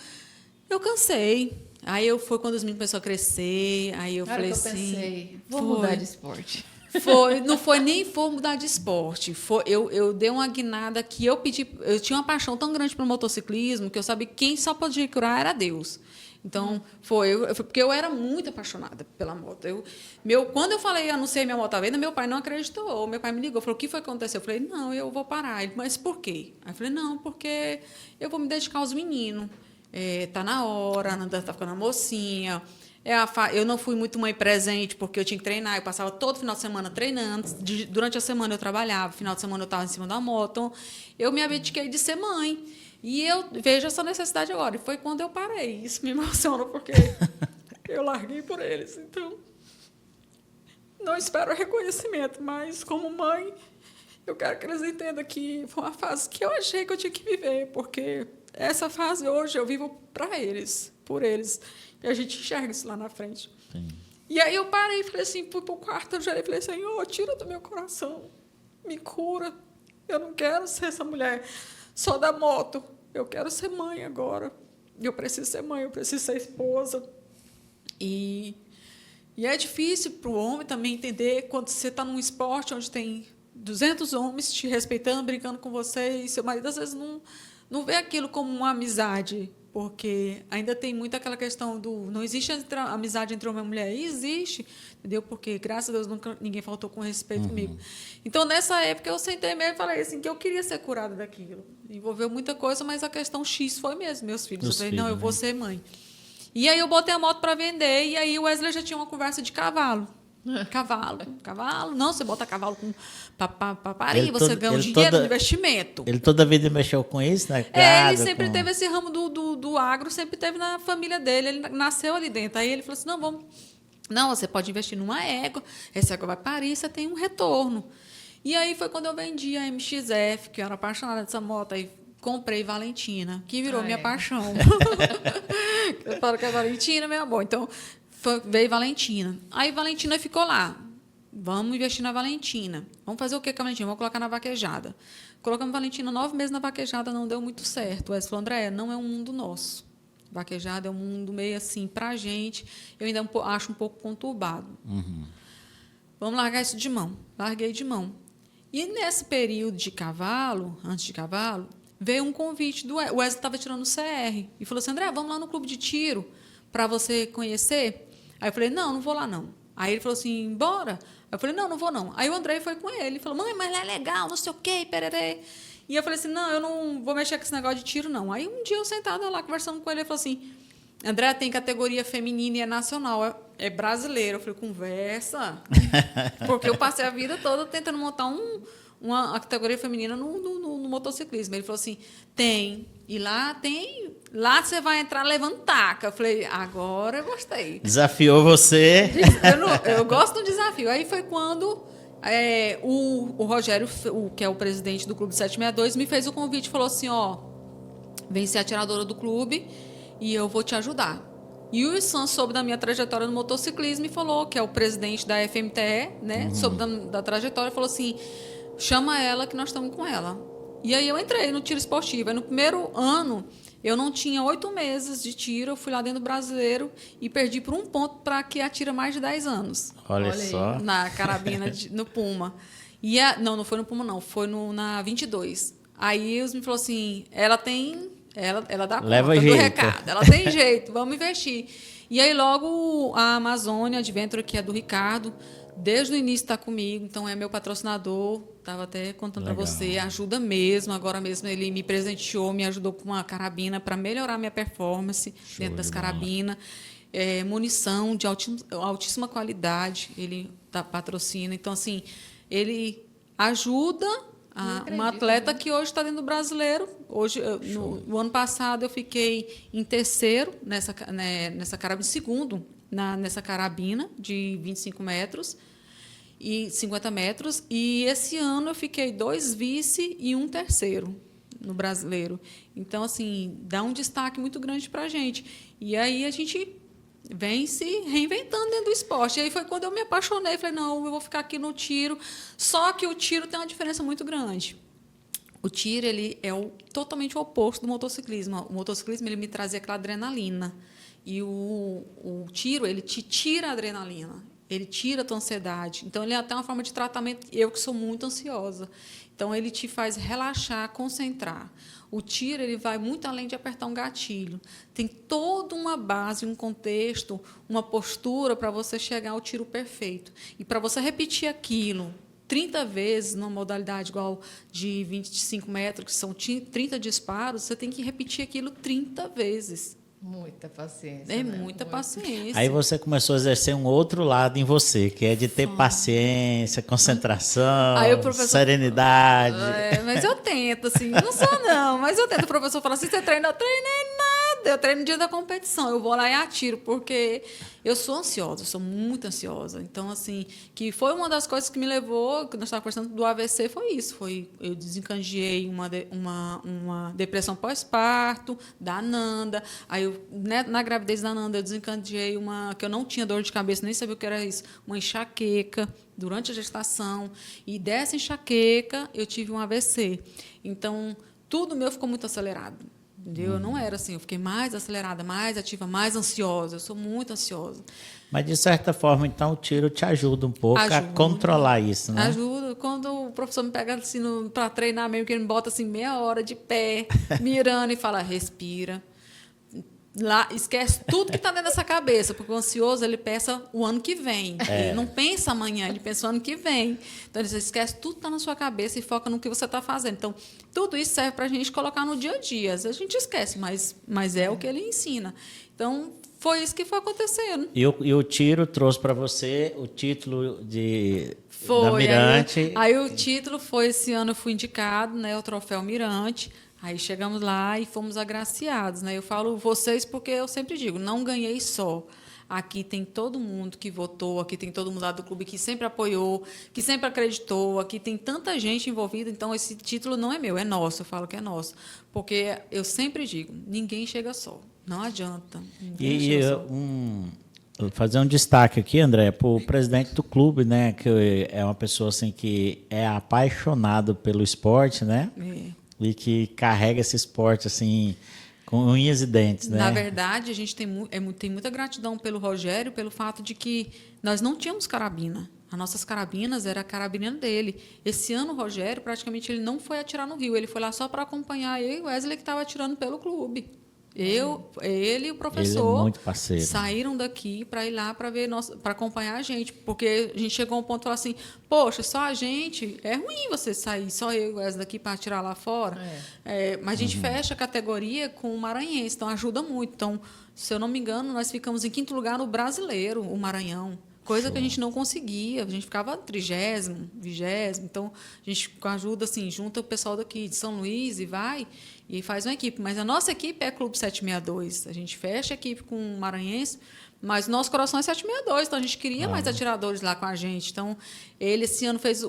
eu cansei. Aí foi quando os meninos começaram a crescer, aí eu falei assim... pensei, vou mudar de esporte. Não foi nem vou mudar de esporte. Eu dei uma guinada que eu pedi... Eu tinha uma paixão tão grande pelo motociclismo que eu sabia que quem só podia curar era Deus. Então, porque eu era muito apaixonada pela moto. Quando eu falei, anunciei minha moto à venda, meu pai não acreditou. Meu pai me ligou, falou, o que foi que aconteceu? Eu falei, não, eu vou parar. Ele, mas por quê? Aí eu falei, não, porque eu vou me dedicar aos meninos. Tá na hora, a Nanda tá ficando uma mocinha. Eu não fui muito mãe presente, porque eu tinha que treinar. Eu passava todo final de semana treinando. Durante a semana eu trabalhava, final de semana eu estava em cima da moto. Então, eu me abdiquei de ser mãe. E eu vejo essa necessidade agora. E foi quando eu parei. Isso me emociona, porque eu larguei por eles. Então, não espero reconhecimento, mas como mãe, eu quero que eles entendam que foi uma fase que eu achei que eu tinha que viver, porque essa fase hoje eu vivo para eles, por eles. E a gente enxerga isso lá na frente. Sim. E aí eu parei e falei assim, fui para o quarto, eu já falei, Senhor, tira do meu coração, me cura. Eu não quero ser essa mulher só da moto. Eu quero ser mãe agora. Eu preciso ser mãe, eu preciso ser esposa. E é difícil para o homem também entender quando você está num esporte onde tem 200 homens te respeitando, brincando com você, e seu marido às vezes não vê aquilo como uma amizade, porque ainda tem muito aquela questão não existe amizade entre homem e mulher. E existe, entendeu? Porque, graças a Deus, nunca ninguém faltou com respeito comigo. Então, nessa época, eu sentei mesmo e falei assim, que eu queria ser curada daquilo. Envolveu muita coisa, mas a questão X foi mesmo, meus filhos. Eu falei, não, eu vou ser mãe. E aí eu botei a moto para vender, e aí o Wesley já tinha uma conversa de cavalo. Cavalo. Não, você bota cavalo para parir, você ganha um dinheiro no investimento. Ele toda a vida mexeu com isso, né? Ele sempre teve esse ramo do agro, sempre teve na família dele. Ele nasceu ali dentro. Aí ele falou assim, não, você pode investir numa égua, essa égua vai parir, você tem um retorno. E aí foi quando eu vendi a MXF, que eu era apaixonada dessa moto, aí comprei Valentina, que virou minha paixão. Eu falo que é Valentina, meu amor. Então, veio Valentina. Aí Valentina ficou lá. Vamos investir na Valentina. Vamos fazer o que com a Valentina? Vamos colocar na vaquejada. Colocamos Valentina 9 meses na vaquejada, não deu muito certo. O Wesley falou, André, não é um mundo nosso. Vaquejada é um mundo meio assim, pra gente, eu ainda acho um pouco conturbado. Vamos largar isso de mão. Larguei de mão. E nesse período de cavalo, antes de cavalo, veio um convite do Wesley. O Wesley estava tirando o CR e falou assim: André, vamos lá no clube de tiro para você conhecer? Aí eu falei: não vou lá não. Aí ele falou assim: bora. Aí eu falei: não vou não. Aí o André foi com ele. Ele falou: mãe, mas lá é legal, não sei o quê, pererê. E eu falei assim: não, eu não vou mexer com esse negócio de tiro, não. Aí um dia eu sentada lá conversando com ele, ele falou assim: André, tem categoria feminina e é nacional, é brasileiro. Eu falei: conversa. Porque eu passei a vida toda tentando montar uma categoria feminina no motociclismo. Ele falou assim: tem. E lá tem. Lá você vai entrar levando taca. Eu falei: agora eu gostei. Desafiou você. Eu gosto do desafio. Aí foi quando o Rogério, que é o presidente do Clube 762, me fez o convite e falou assim: ó, vem ser atiradora do clube e eu vou te ajudar. E o Issan soube da minha trajetória no motociclismo e falou, que é o presidente da FMTE, né? Soube da trajetória e falou assim: chama ela que nós estamos com ela. E aí eu entrei no tiro esportivo. Aí no primeiro ano, eu não tinha 8 meses de tiro, eu fui lá dentro do Brasileiro e perdi por 1 ponto para que atira mais de 10 anos. Olha só. Na carabina, no Puma. E não foi no Puma, não. Foi na 22. Aí eles me falaram assim: ela tem... Ela dá Leva conta jeito. do recado. Ela tem jeito, vamos investir. E aí logo a Amazônia Adventure, que é do Ricardo, desde o início está comigo, então é meu patrocinador. Estava até contando para você, ajuda mesmo. Agora mesmo ele me presenteou, me ajudou com uma carabina para melhorar minha performance dentro das carabinas. Munição de altíssima qualidade, ele patrocina. Então, assim, ele ajuda uma atleta que hoje está dentro do Brasileiro. Hoje, no ano passado, eu fiquei em terceiro nessa carabina, segundo nessa carabina de 25 metros e 50 metros. E esse ano eu fiquei 2 vice e 1 terceiro no Brasileiro. Então, assim, dá um destaque muito grande para a gente. E aí a gente vem se reinventando dentro do esporte. E aí foi quando eu me apaixonei. Falei: não, eu vou ficar aqui no tiro. Só que o tiro tem uma diferença muito grande. O tiro, ele é totalmente o oposto do motociclismo. O motociclismo, ele me trazia aquela adrenalina. E o tiro, ele te tira a adrenalina. Ele tira a tua ansiedade. Então, ele é até uma forma de tratamento. Eu que sou muito ansiosa. Então, ele te faz relaxar, concentrar. O tiro, ele vai muito além de apertar um gatilho. Tem toda uma base, um contexto, uma postura para você chegar ao tiro perfeito. E para você repetir aquilo 30 vezes, numa modalidade igual de 25 metros, que são 30 disparos, você tem que repetir aquilo 30 vezes. Muita paciência. É muita paciência. Aí você começou a exercer um outro lado em você, que é de ter paciência, concentração, serenidade. Mas eu tento, assim, não sou não, mas eu tento. O professor fala assim: você treina? Eu treinei nada, eu treino no dia da competição, eu vou lá e atiro, porque eu sou ansiosa, eu sou muito ansiosa. Então, assim, que foi uma das coisas que me levou, que nós estávamos conversando do AVC, foi isso. Eu desencadeei uma depressão pós-parto da Nanda. Aí, na gravidez da Nanda, eu desencadeei que eu não tinha dor de cabeça, nem sabia o que era isso, uma enxaqueca durante a gestação. E dessa enxaqueca, eu tive um AVC. Então, tudo meu ficou muito acelerado. Entendeu? Eu não era assim, eu fiquei mais acelerada, mais ativa, mais ansiosa. Eu sou muito ansiosa. Mas, de certa forma, então, o tiro te ajuda um pouco a controlar isso, né? Ajuda. Quando o professor me pega assim, para treinar mesmo, que ele me bota assim, meia hora de pé, mirando e fala: respira. Lá, esquece tudo que está dentro dessa cabeça, porque o ansioso, ele pensa o ano que vem. Ele não pensa amanhã, ele pensa o ano que vem. Então, ele esquece tudo que está na sua cabeça e foca no que você está fazendo. Então, tudo isso serve para a gente colocar no dia a dia. Às vezes a gente esquece, mas é o que ele ensina. Então, foi isso que foi acontecendo. E o tiro trouxe para você o título da Mirante. Aí o título foi, esse ano eu fui indicado, né, o troféu Mirante. Aí chegamos lá e fomos agraciados, né? Eu falo vocês porque eu sempre digo, não ganhei só. Aqui tem todo mundo que votou, aqui tem todo mundo lá do clube que sempre apoiou, que sempre acreditou, aqui tem tanta gente envolvida, então esse título não é meu, é nosso, eu falo que é nosso. Porque eu sempre digo, ninguém chega só, não adianta. Fazer um destaque aqui, André, para o presidente do clube, né? Que é uma pessoa assim, que é apaixonado pelo esporte, né? E que carrega esse esporte assim Com unhas e dentes, né? Na verdade, a gente tem muita gratidão pelo Rogério, pelo fato de que nós não tínhamos carabina. As nossas carabinas era a carabina dele. Esse ano, o Rogério, praticamente, ele não foi atirar no Rio. Ele foi lá só para acompanhar eu e o Wesley, que estava atirando pelo clube. Ele e o professor Ele é muito parceiro. saíram daqui para ir lá para acompanhar a gente, porque a gente chegou a um ponto de falar assim, poxa, só a gente, é ruim você sair, só eu e o Wesley daqui para atirar lá fora. Mas a gente fecha a categoria com o maranhense, então ajuda muito. Então, se eu não me engano, nós ficamos em 5º lugar no brasileiro, o Maranhão. Coisa que a gente não conseguia, a gente ficava 30º, 20º, então a gente com a ajuda, assim, junta o pessoal daqui de São Luís e vai e faz uma equipe. Mas a nossa equipe é Clube 762, a gente fecha a equipe com o Maranhense, mas o nosso coração é 762, então a gente queria mais atiradores lá com a gente. Então, ele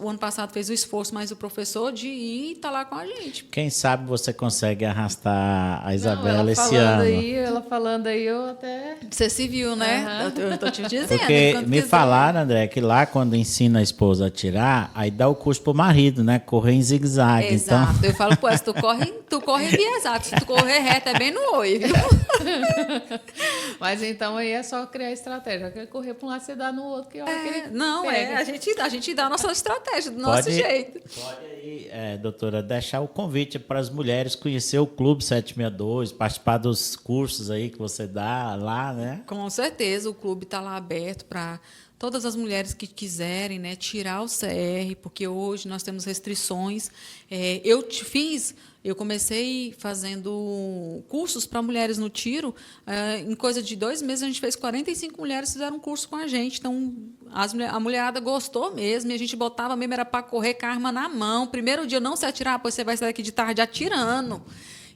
o ano passado fez o esforço, mais o professor, de ir e estar lá com a gente. Quem sabe você consegue arrastar a Isabela ela esse ano. Ela falando aí, eu até... Você se viu, né? Eu tô te dizendo. Porque me falaram, André, que lá quando ensina a esposa a atirar, aí dá o curso pro marido, né? Correr em zigue-zague. Exato. Então... Eu falo, pô, se tu corre enviesado. Se tu correr reto, é bem no olho, viu? Mas então aí é só criar estratégia. Quer correr para um lado, você dá no outro, que hora que ele pega. A gente dá a nossa estratégia, do nosso jeito. Pode aí, doutora, deixar o convite para as mulheres conhecer o Clube 762, participar dos cursos aí que você dá lá, né? Com certeza, o clube está lá aberto para todas as mulheres que quiserem, né, tirar o CR, porque hoje nós temos restrições. Eu comecei fazendo cursos para mulheres no tiro. Em coisa de 2 meses, a gente fez 45 mulheres que fizeram um curso com a gente. Então, a mulherada gostou mesmo. E a gente botava mesmo, era para correr com a arma na mão. Primeiro dia, não se atirar, pois você vai sair daqui de tarde atirando.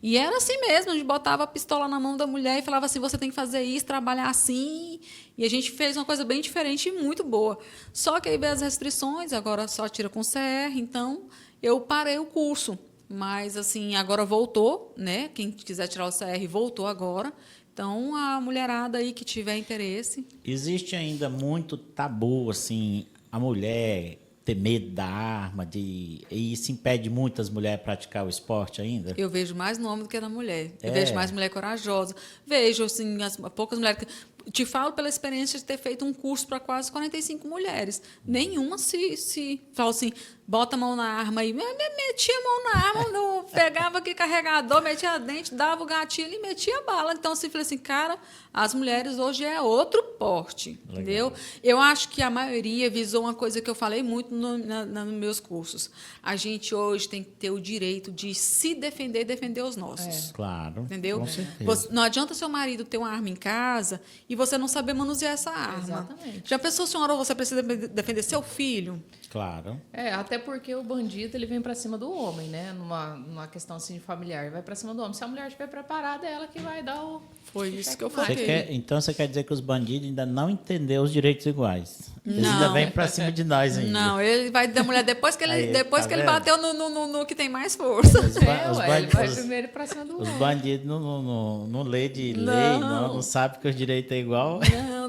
E era assim mesmo, a gente botava a pistola na mão da mulher e falava assim, você tem que fazer isso, trabalhar assim. E a gente fez uma coisa bem diferente e muito boa. Só que aí veio as restrições, agora só atira com CR, então eu parei o curso. Mas, assim, agora voltou, né? Quem quiser tirar o CR voltou agora. Então, a mulherada aí que tiver interesse... Existe ainda muito tabu, assim, a mulher ter medo da arma, e isso impede muitas mulheres praticar o esporte ainda? Eu vejo mais no homem do que na mulher. Eu vejo mais mulher corajosa. Vejo, assim, poucas mulheres... Te falo pela experiência de ter feito um curso para quase 45 mulheres. Nenhuma se fala assim, bota a mão na arma e metia a mão na arma, pegava aqui carregador, metia dente, dava o gatilho e metia a bala. Então, se falei assim, cara, as mulheres hoje é outro porte, entendeu? Eu acho que a maioria visou uma coisa que eu falei muito nos meus cursos. A gente hoje tem que ter o direito de se defender e defender os nossos. Claro, entendeu? Com certeza. Não adianta seu marido ter uma arma em casa e você não saber manusear essa arma. Exatamente. Já pensou, senhora, você precisa defender seu filho? Claro. Até porque o bandido ele vem para cima do homem, né? Numa questão assim familiar, vai para cima do homem. Se a mulher estiver preparada, é ela que vai dar o... Foi isso que eu falei. Então você quer dizer que os bandidos ainda não entenderam os direitos iguais? Eles ainda vêm para cima de nós ainda. Não, ele vai da mulher depois que ele, Aí, depois tá que ele vendo? bateu no que tem mais força. Ele vai primeiro para cima do Os homem. bandidos não lê de lei, não sabe que os direitos é igual.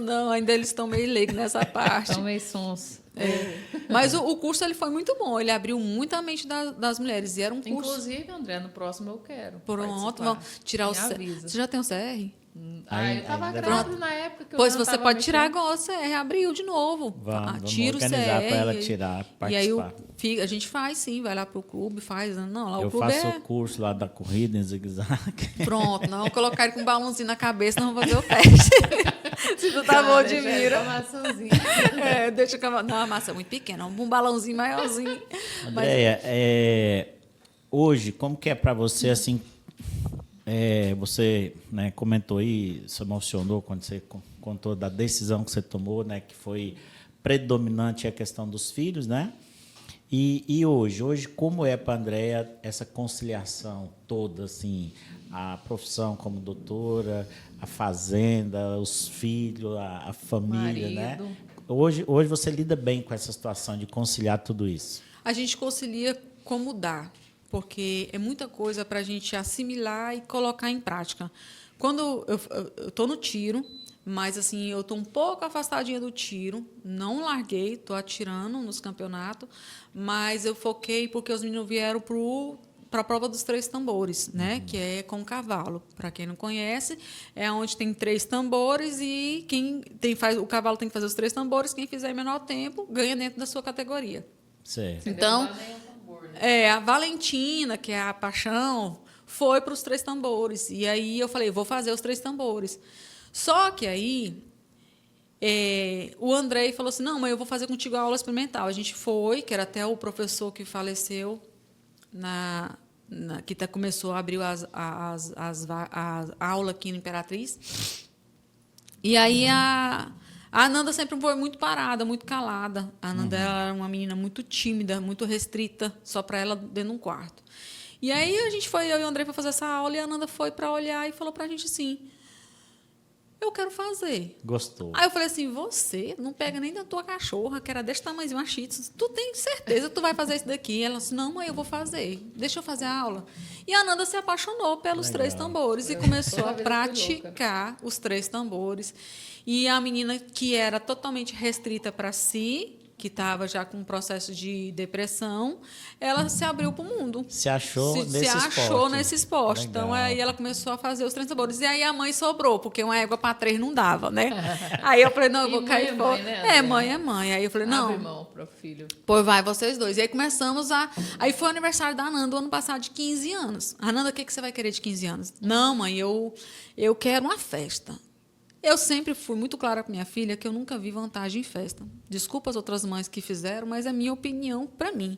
Não, ainda eles estão meio leigos nessa parte. Estão meio sons. Mas o curso ele foi muito bom, ele abriu muito a mente das mulheres. E era um curso. Inclusive, André, no próximo eu quero. Pronto, vamos tirar o CR. Você já tem o CR? Eu estava grávida na época que Pois eu você pode tirar agora o CR, abriu de novo. Vamos Tira o CR. organizar para ela tirar, participar. E aí a gente faz, sim, vai lá pro clube, faz. Não, lá Eu o clube faço o curso lá da corrida em zigue-zague. Pronto, não vamos colocar ele com um balãozinho na cabeça, não vamos fazer o teste. Se tu tá bom de mira. Deixa com a não, a massa é muito pequena, um balãozinho maiorzinho. Andréia, hoje, como que é para você, assim, você, né, comentou aí, se emocionou quando você contou da decisão que você tomou, né, que foi predominante a questão dos filhos, né? E hoje como é para a Andréia essa conciliação toda, assim, a profissão como doutora, a fazenda, os filhos, a família, né? Hoje você lida bem com essa situação de conciliar tudo isso? A gente concilia como dá, porque é muita coisa para a gente assimilar e colocar em prática. Quando eu estou no tiro, mas assim eu estou um pouco afastadinha do tiro, não larguei, estou atirando nos campeonatos, mas eu foquei porque os meninos vieram para a prova dos 3 tambores, né? Que é com cavalo. Para quem não conhece, é onde tem 3 tambores e o cavalo tem que fazer os 3 tambores. Quem fizer em menor tempo ganha dentro da sua categoria. Certo. Então, a Valentina, que é a paixão, foi para os 3 tambores. E aí eu falei, vou fazer os 3 tambores. Só que aí o Andrei falou assim, não, mãe, eu vou fazer contigo a aula experimental. A gente foi, que era até o professor que faleceu, que começou a abrir a aula aqui no Imperatriz. E aí a Ananda sempre foi muito parada, muito calada. A Ananda era uma menina muito tímida, muito restrita, só para ela dentro de um quarto. E aí eu e o Andrei para fazer essa aula, e a Ananda foi para olhar e falou para a gente assim, eu quero fazer. Gostou. Aí eu falei assim, você não pega nem da tua cachorra, que era desse tamanhozinho, uma shih tzu. Tu tem certeza que tu vai fazer isso daqui? Ela disse, não, mãe, eu vou fazer. Deixa eu fazer a aula. E a Ananda se apaixonou pelos 3 tambores e começou a praticar os 3 tambores. E a menina que era totalmente restrita para si, que estava já com um processo de depressão, ela se abriu para o mundo. Se achou nesse esporte. Então, aí ela começou a fazer os 3 tambores. E aí a mãe sobrou, porque uma égua para 3 não dava, né? Aí eu falei, não, eu vou cair fora. Mãe é mãe. Aí eu falei, não. Abre mão pro filho. Pois vai, vocês 2. E aí começamos Aí foi o aniversário da Ananda, o ano passado, de 15 anos. Ananda, o que você vai querer de 15 anos? Não, mãe, eu quero uma festa. Eu sempre fui muito clara com minha filha que eu nunca vi vantagem em festa. Desculpa as outras mães que fizeram, mas é minha opinião para mim.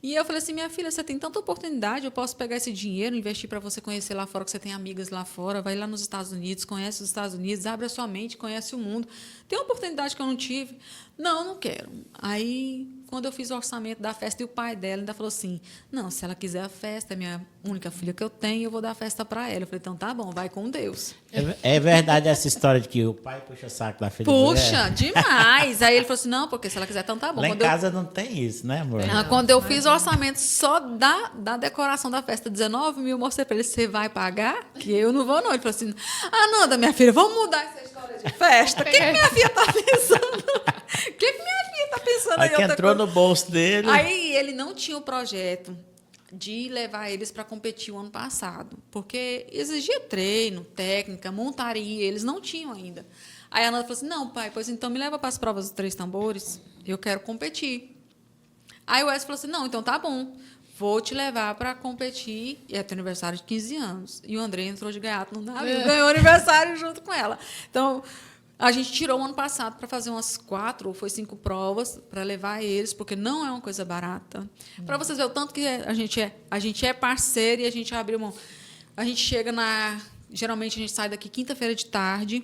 E eu falei assim, minha filha, você tem tanta oportunidade, eu posso pegar esse dinheiro, investir para você conhecer lá fora, que você tem amigas lá fora, vai lá nos Estados Unidos, conhece os Estados Unidos, abre a sua mente, conhece o mundo. Tem uma oportunidade que eu não tive. Não, não quero. Aí, quando eu fiz o orçamento da festa, e o pai dela ainda falou assim, não, se ela quiser a festa, é minha única filha que eu tenho, eu vou dar a festa para ela. Eu falei, então tá bom, vai com Deus. É verdade essa história de que o pai puxa saco da filha? Puxa, demais. Aí ele falou assim, não, porque se ela quiser, então tá bom. Lá em casa não tem isso, né, amor? Quando eu fiz o orçamento só da decoração da festa, 19 mil, eu mostrei para ele, você vai pagar? Que eu não vou não. Ele falou assim, Ananda, minha filha, vamos mudar essa história de festa. O que minha filha tá pensando? O que minha filha tá pensando aí? Aí que entrou no bolso dele. Aí ele não tinha o projeto de levar eles para competir o ano passado, porque exigia treino, técnica, montaria, eles não tinham ainda. Aí a Ananda falou assim, não, pai, pois então me leva para as provas dos 3 tambores, eu quero competir. Aí o Wes falou assim, não, então tá bom, vou te levar para competir, e é teu aniversário de 15 anos. E o André entrou de gaiato no navio, ganhou aniversário junto com ela. Então, a gente tirou o ano passado para fazer umas 4 ou foi 5 provas para levar eles, porque não é uma coisa barata. Para vocês verem o tanto que a gente é parceiro e a gente abriu mão. A gente chega geralmente a gente sai daqui quinta-feira de tarde,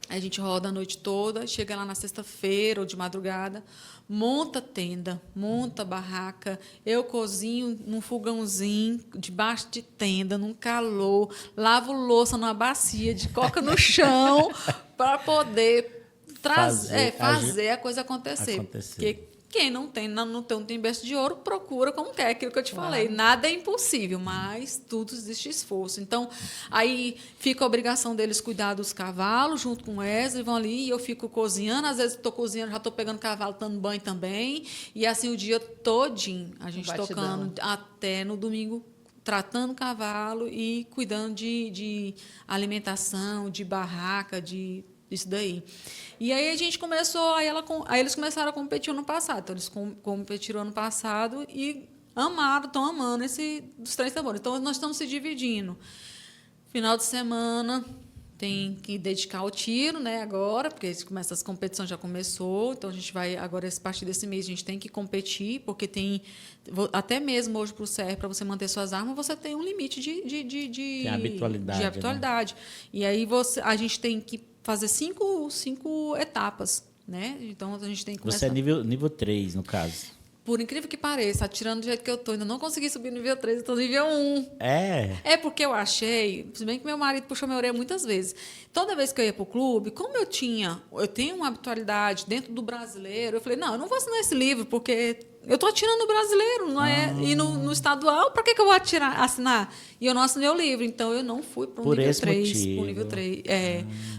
a gente roda a noite toda, chega lá na sexta-feira ou de madrugada, monta tenda, monta barraca, eu cozinho num fogãozinho, debaixo de tenda, num calor, lavo louça numa bacia de coca no chão para poder fazer a coisa acontecer. Porque quem não tem um berço de ouro, procura como quer, aquilo que eu te falei. Nada é impossível, mas tudo existe esforço. Então, aí fica a obrigação deles cuidar dos cavalos, junto com o Wesley, vão ali, e eu fico cozinhando. Às vezes estou cozinhando, já estou pegando cavalo, dando banho também. E assim o dia todinho, a gente tocando até no domingo, tratando o cavalo e cuidando de alimentação, de barraca, isso daí. E aí a gente começou, aí eles começaram a competir ano passado. Então, eles competiram ano passado e estão amando dos 3 tambores. Então, nós estamos se dividindo. Final de semana tem que dedicar ao tiro, né, agora, porque essa competição já começou. Então, a gente vai, agora, a partir desse mês, a gente tem que competir, porque tem, até mesmo hoje para o CR, para você manter suas armas, você tem um limite de habitualidade. Né? E aí a gente tem que fazer 5 etapas, né? Então, a gente tem que começar... Você é nível 3, no caso. Por incrível que pareça, atirando do jeito que eu estou, ainda não consegui subir no nível 3, eu estou no nível 1. É porque eu achei, se bem que meu marido puxou minha orelha muitas vezes. Toda vez que eu ia para o clube, como eu tenho uma habitualidade dentro do brasileiro, eu falei, não, eu não vou assinar esse livro, porque Eu estou atirando no brasileiro, não é? E no estadual, para que eu vou assinar? E eu não assinei o livro, então eu não fui para o nível 3. Pro nível 3.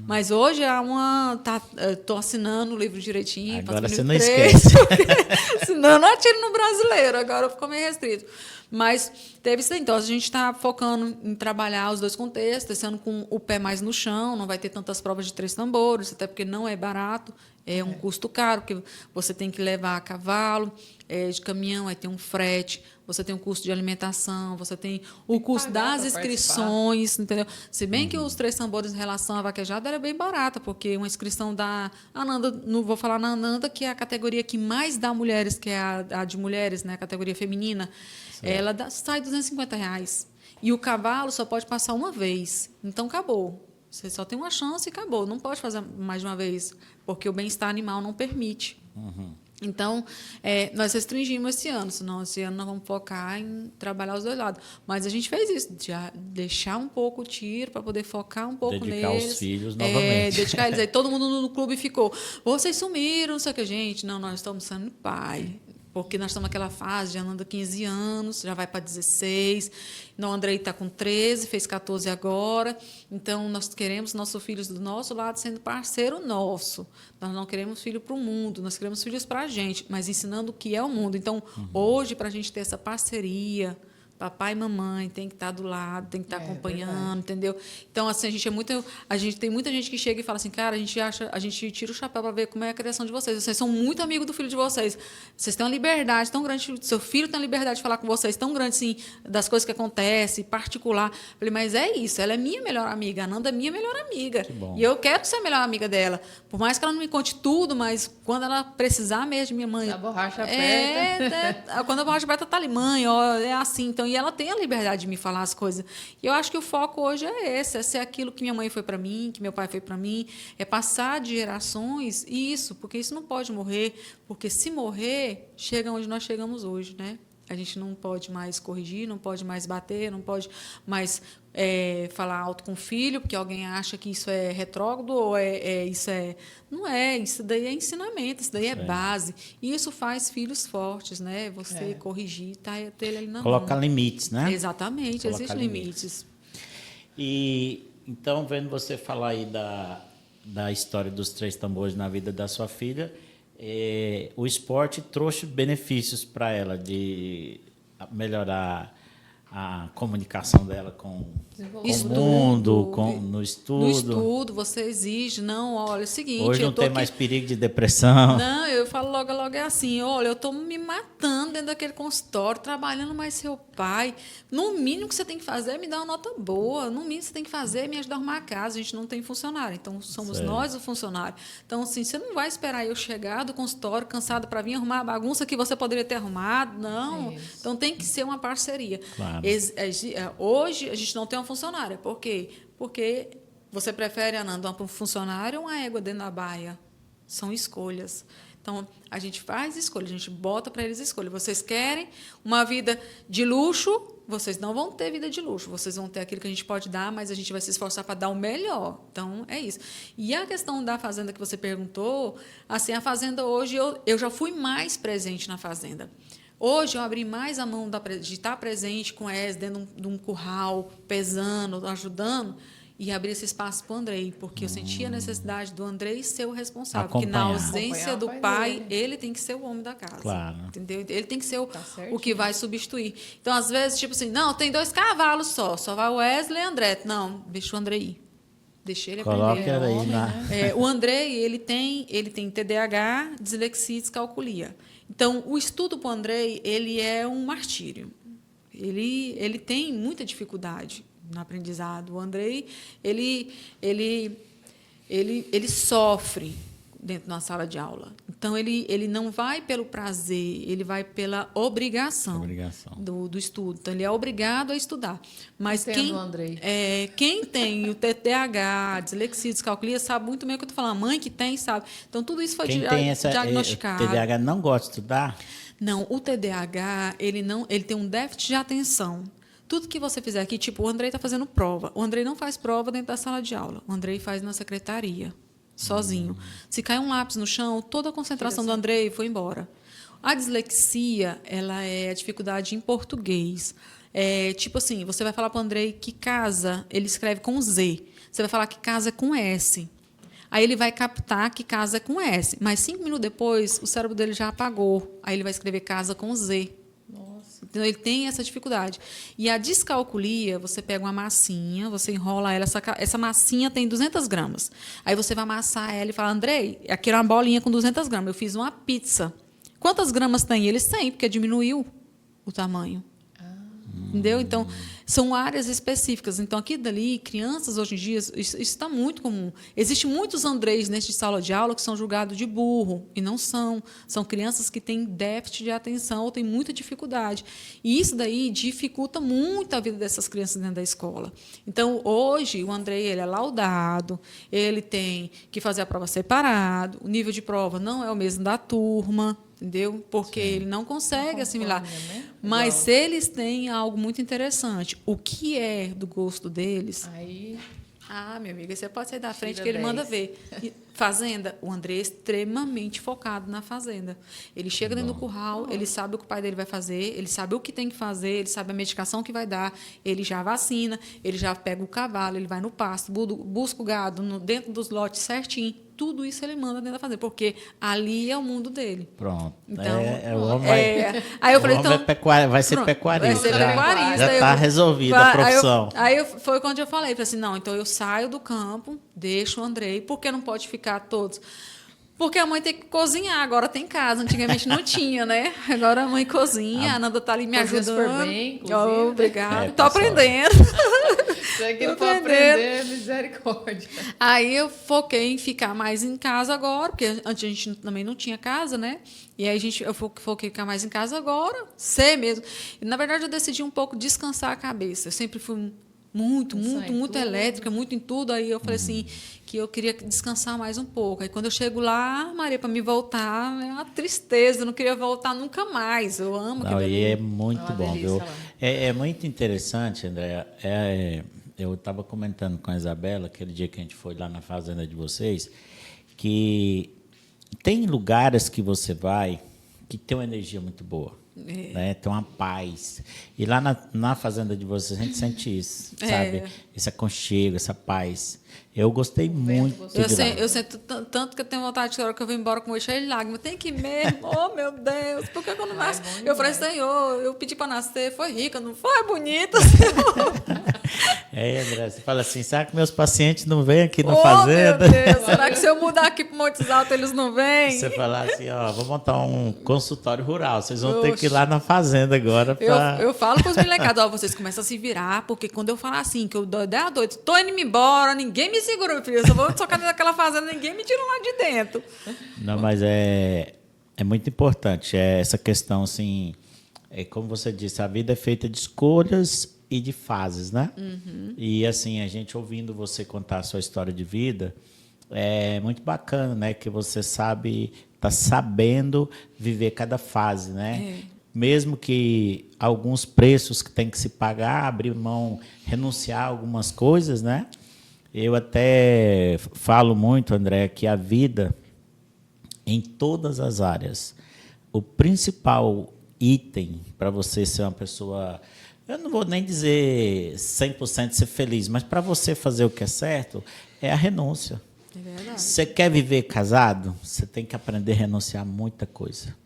Mas hoje estou assinando o livro direitinho. Agora você não esquece. Senão eu não atiro no brasileiro, agora ficou meio restrito. Mas teve isso daí. Então, a gente está focando em trabalhar os dois contextos, esse ano com o pé mais no chão, não vai ter tantas provas de 3 tambores, até porque não é barato, é um custo caro, porque você tem que levar a cavalo, de caminhão, aí tem um frete, você tem um custo de alimentação, você tem o custo das inscrições, entendeu? Se bem que os 3 tambores em relação à vaquejada era bem barata, porque uma inscrição da Ananda, não vou falar na Ananda, que é a categoria que mais dá mulheres, que é a de mulheres, né, a categoria feminina, ela sai R$250. E o cavalo só pode passar uma vez. Então, acabou. Você só tem uma chance e acabou. Não pode fazer mais de uma vez, porque o bem-estar animal não permite. Então, nós restringimos esse ano, senão esse ano nós vamos focar em trabalhar os 2 lados. Mas a gente fez isso, de deixar um pouco o tiro para poder focar um pouco dedicar neles. Dedicar os filhos novamente. Dedicar eles. Aí todo mundo no clube ficou, vocês sumiram, não sei o que, gente. Não, nós estamos sendo pai. Porque nós estamos naquela fase de Ananda 15 anos, já vai para 16. Não, o Andrei está com 13, fez 14 agora. Então, nós queremos nossos filhos do nosso lado sendo parceiro nosso. Nós não queremos filho para o mundo, nós queremos filhos para a gente, mas ensinando o que é o mundo. Então, hoje, para a gente ter essa parceria, papai e mamãe tem que estar do lado, tem que estar acompanhando, verdade. Entendeu? Então, assim, a gente tem muita gente que chega e fala assim, cara, a gente tira o chapéu para ver como é a criação de vocês. Vocês são muito amigos do filho de vocês. Vocês têm uma liberdade tão grande, seu filho tem uma liberdade de falar com vocês tão grande, assim, das coisas que acontecem, particular. Eu falei, mas é isso, ela é minha melhor amiga, a Ananda é minha melhor amiga. E eu quero ser a melhor amiga dela. Por mais que ela não me conte tudo, mas quando ela precisar mesmo de minha mãe... A borracha aperta. Quando a borracha aperta, tá ali, mãe, ó, é assim, então. E ela tem a liberdade de me falar as coisas. E eu acho que o foco hoje é ser aquilo que minha mãe foi para mim, que meu pai foi para mim, é passar de gerações isso, porque isso não pode morrer, porque se morrer, chega onde nós chegamos hoje, né? A gente não pode mais corrigir, não pode mais bater, não pode mais falar alto com o filho, porque alguém acha que isso é retrógrado ou isso é... Não é, isso daí é ensinamento, isso daí é base. E isso faz filhos fortes, né? Você corrigir, ter ele ali na mão. Colocar limites, né? Exatamente, existem limites. E, então, vendo você falar aí da história dos 3 tambores na vida da sua filha, o esporte trouxe benefícios para ela de melhorar a comunicação dela com o mundo, no estudo. No estudo, você exige, não, olha, é o seguinte... Hoje não tem mais perigo de depressão. Não, eu falo logo é assim, olha, eu estou me matando dentro daquele consultório, trabalhando mais seu pai. No mínimo que você tem que fazer é me dar uma nota boa, no mínimo que você tem que fazer é me ajudar a arrumar a casa, a gente não tem funcionário, então somos nós o funcionário. Então, assim, você não vai esperar eu chegar do consultório cansada para vir arrumar a bagunça que você poderia ter arrumado, não. Então, tem que ser uma parceria. Claro. Hoje, a gente não tem uma funcionária. Por quê? Porque você prefere, Ananda, um funcionário ou uma égua dentro da baia? São escolhas. Então, a gente faz escolha, a gente bota para eles escolha. Vocês querem uma vida de luxo? Vocês não vão ter vida de luxo. Vocês vão ter aquilo que a gente pode dar, mas a gente vai se esforçar para dar o melhor. Então, é isso. E a questão da fazenda que você perguntou, assim, a fazenda hoje, eu já fui mais presente na fazenda. Hoje, eu abri mais a mão de estar presente com eles dentro de um curral, pesando, ajudando, e abrir esse espaço para o Andrei, porque eu sentia a necessidade do Andrei ser o responsável. Porque na ausência do pai, ele tem que ser o homem da casa. Claro. Entendeu? Ele tem que ser o que vai substituir. Então, às vezes, tipo assim, não, tem 2 cavalos só vai o Wesley e o André. Não, deixa o Andrei ir. Deixa ele aprender. Aí o Andrei, ele tem TDAH, dislexia e descalculia. Então, o estudo para o Andrei, ele é um martírio. Ele tem muita dificuldade no aprendizado. O Andrei, ele sofre dentro da sala de aula. Então, ele não vai pelo prazer, ele vai pela obrigação. Do estudo. Então, ele é obrigado a estudar. Mas quem tem o TDAH, dislexia, descalculia, sabe muito bem o que eu estou falando. A mãe que tem, sabe. Então, tudo isso foi diagnosticado. O TDAH não gosta de estudar? Não, o TDAH, ele tem um déficit de atenção. Tudo que você fizer aqui, tipo, o Andrei está fazendo prova. O Andrei não faz prova dentro da sala de aula. O Andrei faz na secretaria, sozinho. Se cai um lápis no chão, toda a concentração do Andrei foi embora. A dislexia, ela é a dificuldade em português. Tipo assim, você vai falar para o Andrei que casa, ele escreve com Z. Você vai falar que casa é com S. Aí ele vai captar que casa é com S. Mas 5 minutos depois, o cérebro dele já apagou. Aí ele vai escrever casa com Z. Nossa. Então, ele tem essa dificuldade. E a descalculia, você pega uma massinha, você enrola ela, essa massinha tem 200 gramas. Aí você vai amassar ela e fala, Andrei, aqui é uma bolinha com 200 gramas. Eu fiz uma pizza. Quantas gramas tem? Ele 100, porque diminuiu o tamanho. Entendeu? Então, são áreas específicas. Então, aqui e dali, crianças, hoje em dia, isso está muito comum. Existem muitos Andrés neste sala de aula que são julgados de burro, e não são. São crianças que têm déficit de atenção ou têm muita dificuldade. E isso daí dificulta muito a vida dessas crianças dentro da escola. Então, hoje, o Andrei ele é laudado, ele tem que fazer a prova separado, o nível de prova não é o mesmo da turma, entendeu? Porque ele não consegue assimilar. Né? Mas eles têm algo muito interessante. O que é do gosto deles? Aí, Meu amigo, você pode sair da frente tira que ele 10. manda ver. Fazenda, o André é extremamente focado na fazenda. Ele chega dentro do curral, ele sabe o que o pai dele vai fazer, ele sabe o que tem que fazer, ele sabe a medicação que vai dar, ele já vacina, ele já pega o cavalo, ele vai no pasto, busca o gado dentro dos lotes certinho. Tudo isso ele manda dentro da fazenda, porque ali é o mundo dele. Pronto. Então, o homem vai, aí eu falei, o homem então, vai ser pronto, pecuarista. vai ser já. pecuarista. Já está resolvida a profissão. Foi quando eu falei assim, não, então eu saio do campo, deixo o Andrei, porque não pode ficar todos. Porque a mãe tem que cozinhar, agora tem casa. Antigamente não tinha, né? Agora a mãe cozinha, a Nanda está ali me cozinha ajudando. super bem, inclusive. Obrigada. Estou pessoal. aprendendo. isso aqui não Tô pode aprendendo. aprender, misericórdia. Aí eu foquei em ficar mais em casa agora, porque antes a gente também não tinha casa, né? E aí eu foquei em ficar mais em casa agora, ser mesmo. E, na verdade, eu decidi um pouco descansar a cabeça. Eu sempre fui muito tudo. elétrica, muito em tudo. Aí eu falei assim, que eu queria descansar mais um pouco. Aí quando eu chego lá, Maria, para me voltar, é uma tristeza. Eu não queria voltar nunca mais. Eu amo Não, aquilo e ali. é muito Uma bom, delícia viu? lá. É muito interessante, André. Eu estava comentando com a Isabela, aquele dia que a gente foi lá na fazenda de vocês, que tem lugares que você vai que tem uma energia muito boa. Né? Tem uma paz. E lá na fazenda de vocês, a gente sente isso, sabe? Esse aconchego, essa paz. Eu gostei muito de lá. Eu sinto tanto que eu tenho vontade de chorar que eu vou embora com o olho cheio de lágrimas. Tem que ir mesmo. Oh, meu Deus. Por que eu não nasci? Eu falei, Senhor, eu pedi para nascer. Foi rica, não foi bonita, Senhor. André, você fala assim, será que meus pacientes não vêm aqui na Oh, fazenda? meu Deus. Será que se eu mudar aqui para Montes Altos, eles não vêm? Você falar assim, vou montar um consultório rural. Vocês vão ter que ir lá na fazenda agora. Eu falo com os molecados, vocês começam a se virar, porque quando eu falar assim, que eu dou ideia doida, tô indo embora, ninguém me segura, meu filho. Eu só vou tocar dentro daquela fazenda, ninguém me tira lá de dentro. Não, mas é muito importante. Essa questão, assim, como você disse, a vida é feita de escolhas e de fases, né? E, assim, a gente ouvindo você contar a sua história de vida, é muito bacana, né? Que você está sabendo viver cada fase, né? Mesmo que alguns preços que tem que se pagar, abrir mão, renunciar a algumas coisas, né? Eu até falo muito, André, que a vida, em todas as áreas, o principal item para você ser uma pessoa, eu não vou nem dizer 100% ser feliz, mas para você fazer o que é certo, é a renúncia. É verdade. Você quer viver casado? Você tem que aprender a renunciar a muita coisa.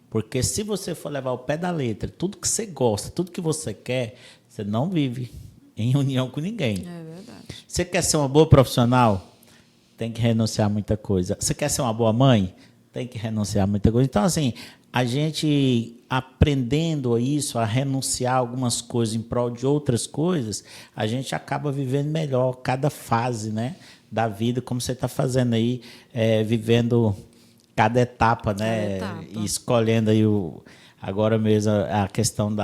Porque se você for levar ao pé da letra, tudo que você gosta, tudo que você quer, você não vive em união com ninguém. É verdade. Você quer ser uma boa profissional? Tem que renunciar a muita coisa. Você quer ser uma boa mãe? Tem que renunciar a muita coisa. Então, assim, a gente aprendendo isso, a renunciar a algumas coisas em prol de outras coisas, a gente acaba vivendo melhor cada fase, né, da vida, como você está fazendo aí, vivendo cada etapa, né, e escolhendo aí agora mesmo a questão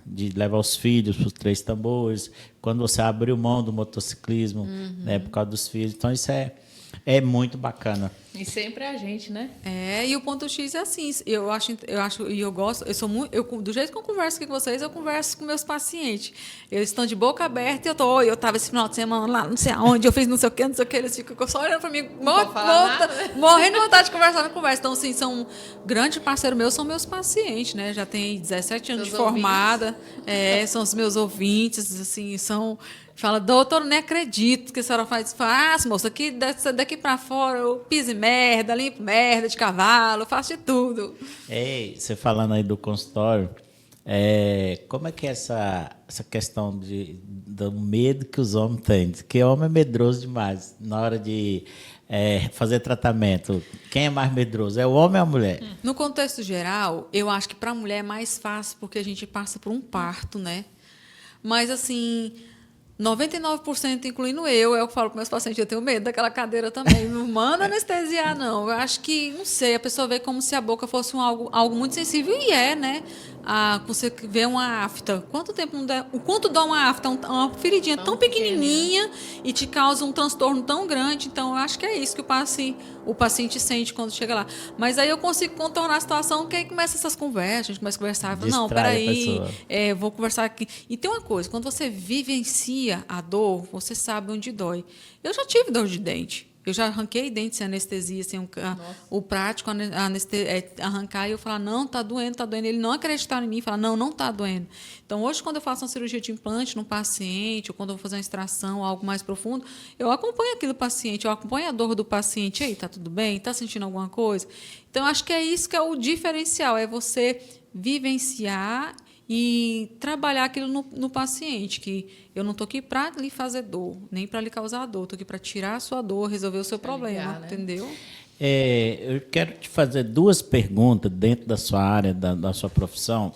de levar os filhos para os 3 tambores, quando você abriu mão do motociclismo, né, por causa dos filhos. Então, isso é muito bacana. E sempre é a gente, né? E o ponto X é assim, eu acho e eu gosto, eu sou muito, do jeito que eu converso aqui com vocês, eu converso com meus pacientes. Eles estão de boca aberta e eu estava esse final de semana lá, não sei aonde, eu fiz não sei o que, eles ficam só olhando para mim, morrendo de vontade de conversar na conversa. Então, assim, são grande parceiro meu, são meus pacientes, né? Já tem 17 anos de formada, são os meus ouvintes, assim, fala, doutor, nem acredito que a senhora faz, moça, daqui para fora eu piso em merda, limpo merda de cavalo, faço de tudo. Ei, você falando aí do consultório, como é que é essa questão do medo que os homens têm? Porque o homem é medroso demais na hora de fazer tratamento. Quem é mais medroso? É o homem ou a mulher? No contexto geral, eu acho que para a mulher é mais fácil, porque a gente passa por um parto, né? Mas, assim, 99%, incluindo eu falo para meus pacientes, eu tenho medo daquela cadeira também. Não manda anestesiar, não. Eu acho que, não sei, a pessoa vê como se a boca fosse algo muito sensível, e né? Você vê uma afta. Quanto tempo não dá? O quanto dá uma afta? Uma feridinha tão pequenininha e te causa um transtorno tão grande. Então, eu acho que é isso que o paciente sente quando chega lá. Mas aí eu consigo contornar a situação, que aí começa essas conversas, a gente começa a conversar. Fala, não, peraí, vou conversar aqui. E tem uma coisa, quando você vivencia a dor, você sabe onde dói. Eu já tive dor de dente. Eu já arranquei dente sem anestesia, sem o prático arrancar e eu falar, não, tá doendo. Ele não acreditar em mim, falar, não tá doendo. Então, hoje, quando eu faço uma cirurgia de implante no paciente, ou quando eu vou fazer uma extração, algo mais profundo, eu acompanho aquilo do paciente, eu acompanho a dor do paciente. Ei, tá tudo bem? Tá sentindo alguma coisa? Então, acho que é isso que é o diferencial, é você vivenciar e trabalhar aquilo no paciente, que eu não estou aqui para lhe fazer dor, nem para lhe causar dor, estou aqui para tirar a sua dor, resolver o seu problema, né? Entendeu? Eu quero te fazer duas perguntas dentro da sua área, da sua profissão.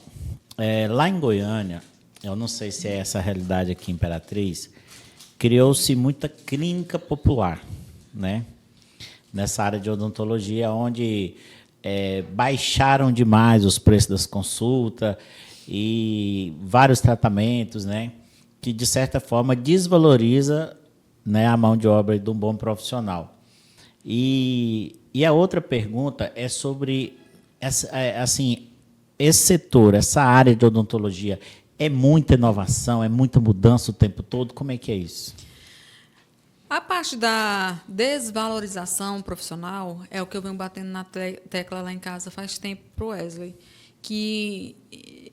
Lá em Goiânia, eu não sei se é essa a realidade aqui em Imperatriz, criou-se muita clínica popular, né? Nessa área de odontologia, onde baixaram demais os preços das consultas, e vários tratamentos, né, que, de certa forma, desvaloriza, né, a mão de obra de um bom profissional. E a outra pergunta é sobre esse setor, essa área de odontologia. É muita inovação, é muita mudança o tempo todo? Como é que é isso? A parte da desvalorização profissional é o que eu venho batendo na tecla lá em casa faz tempo para o Wesley, que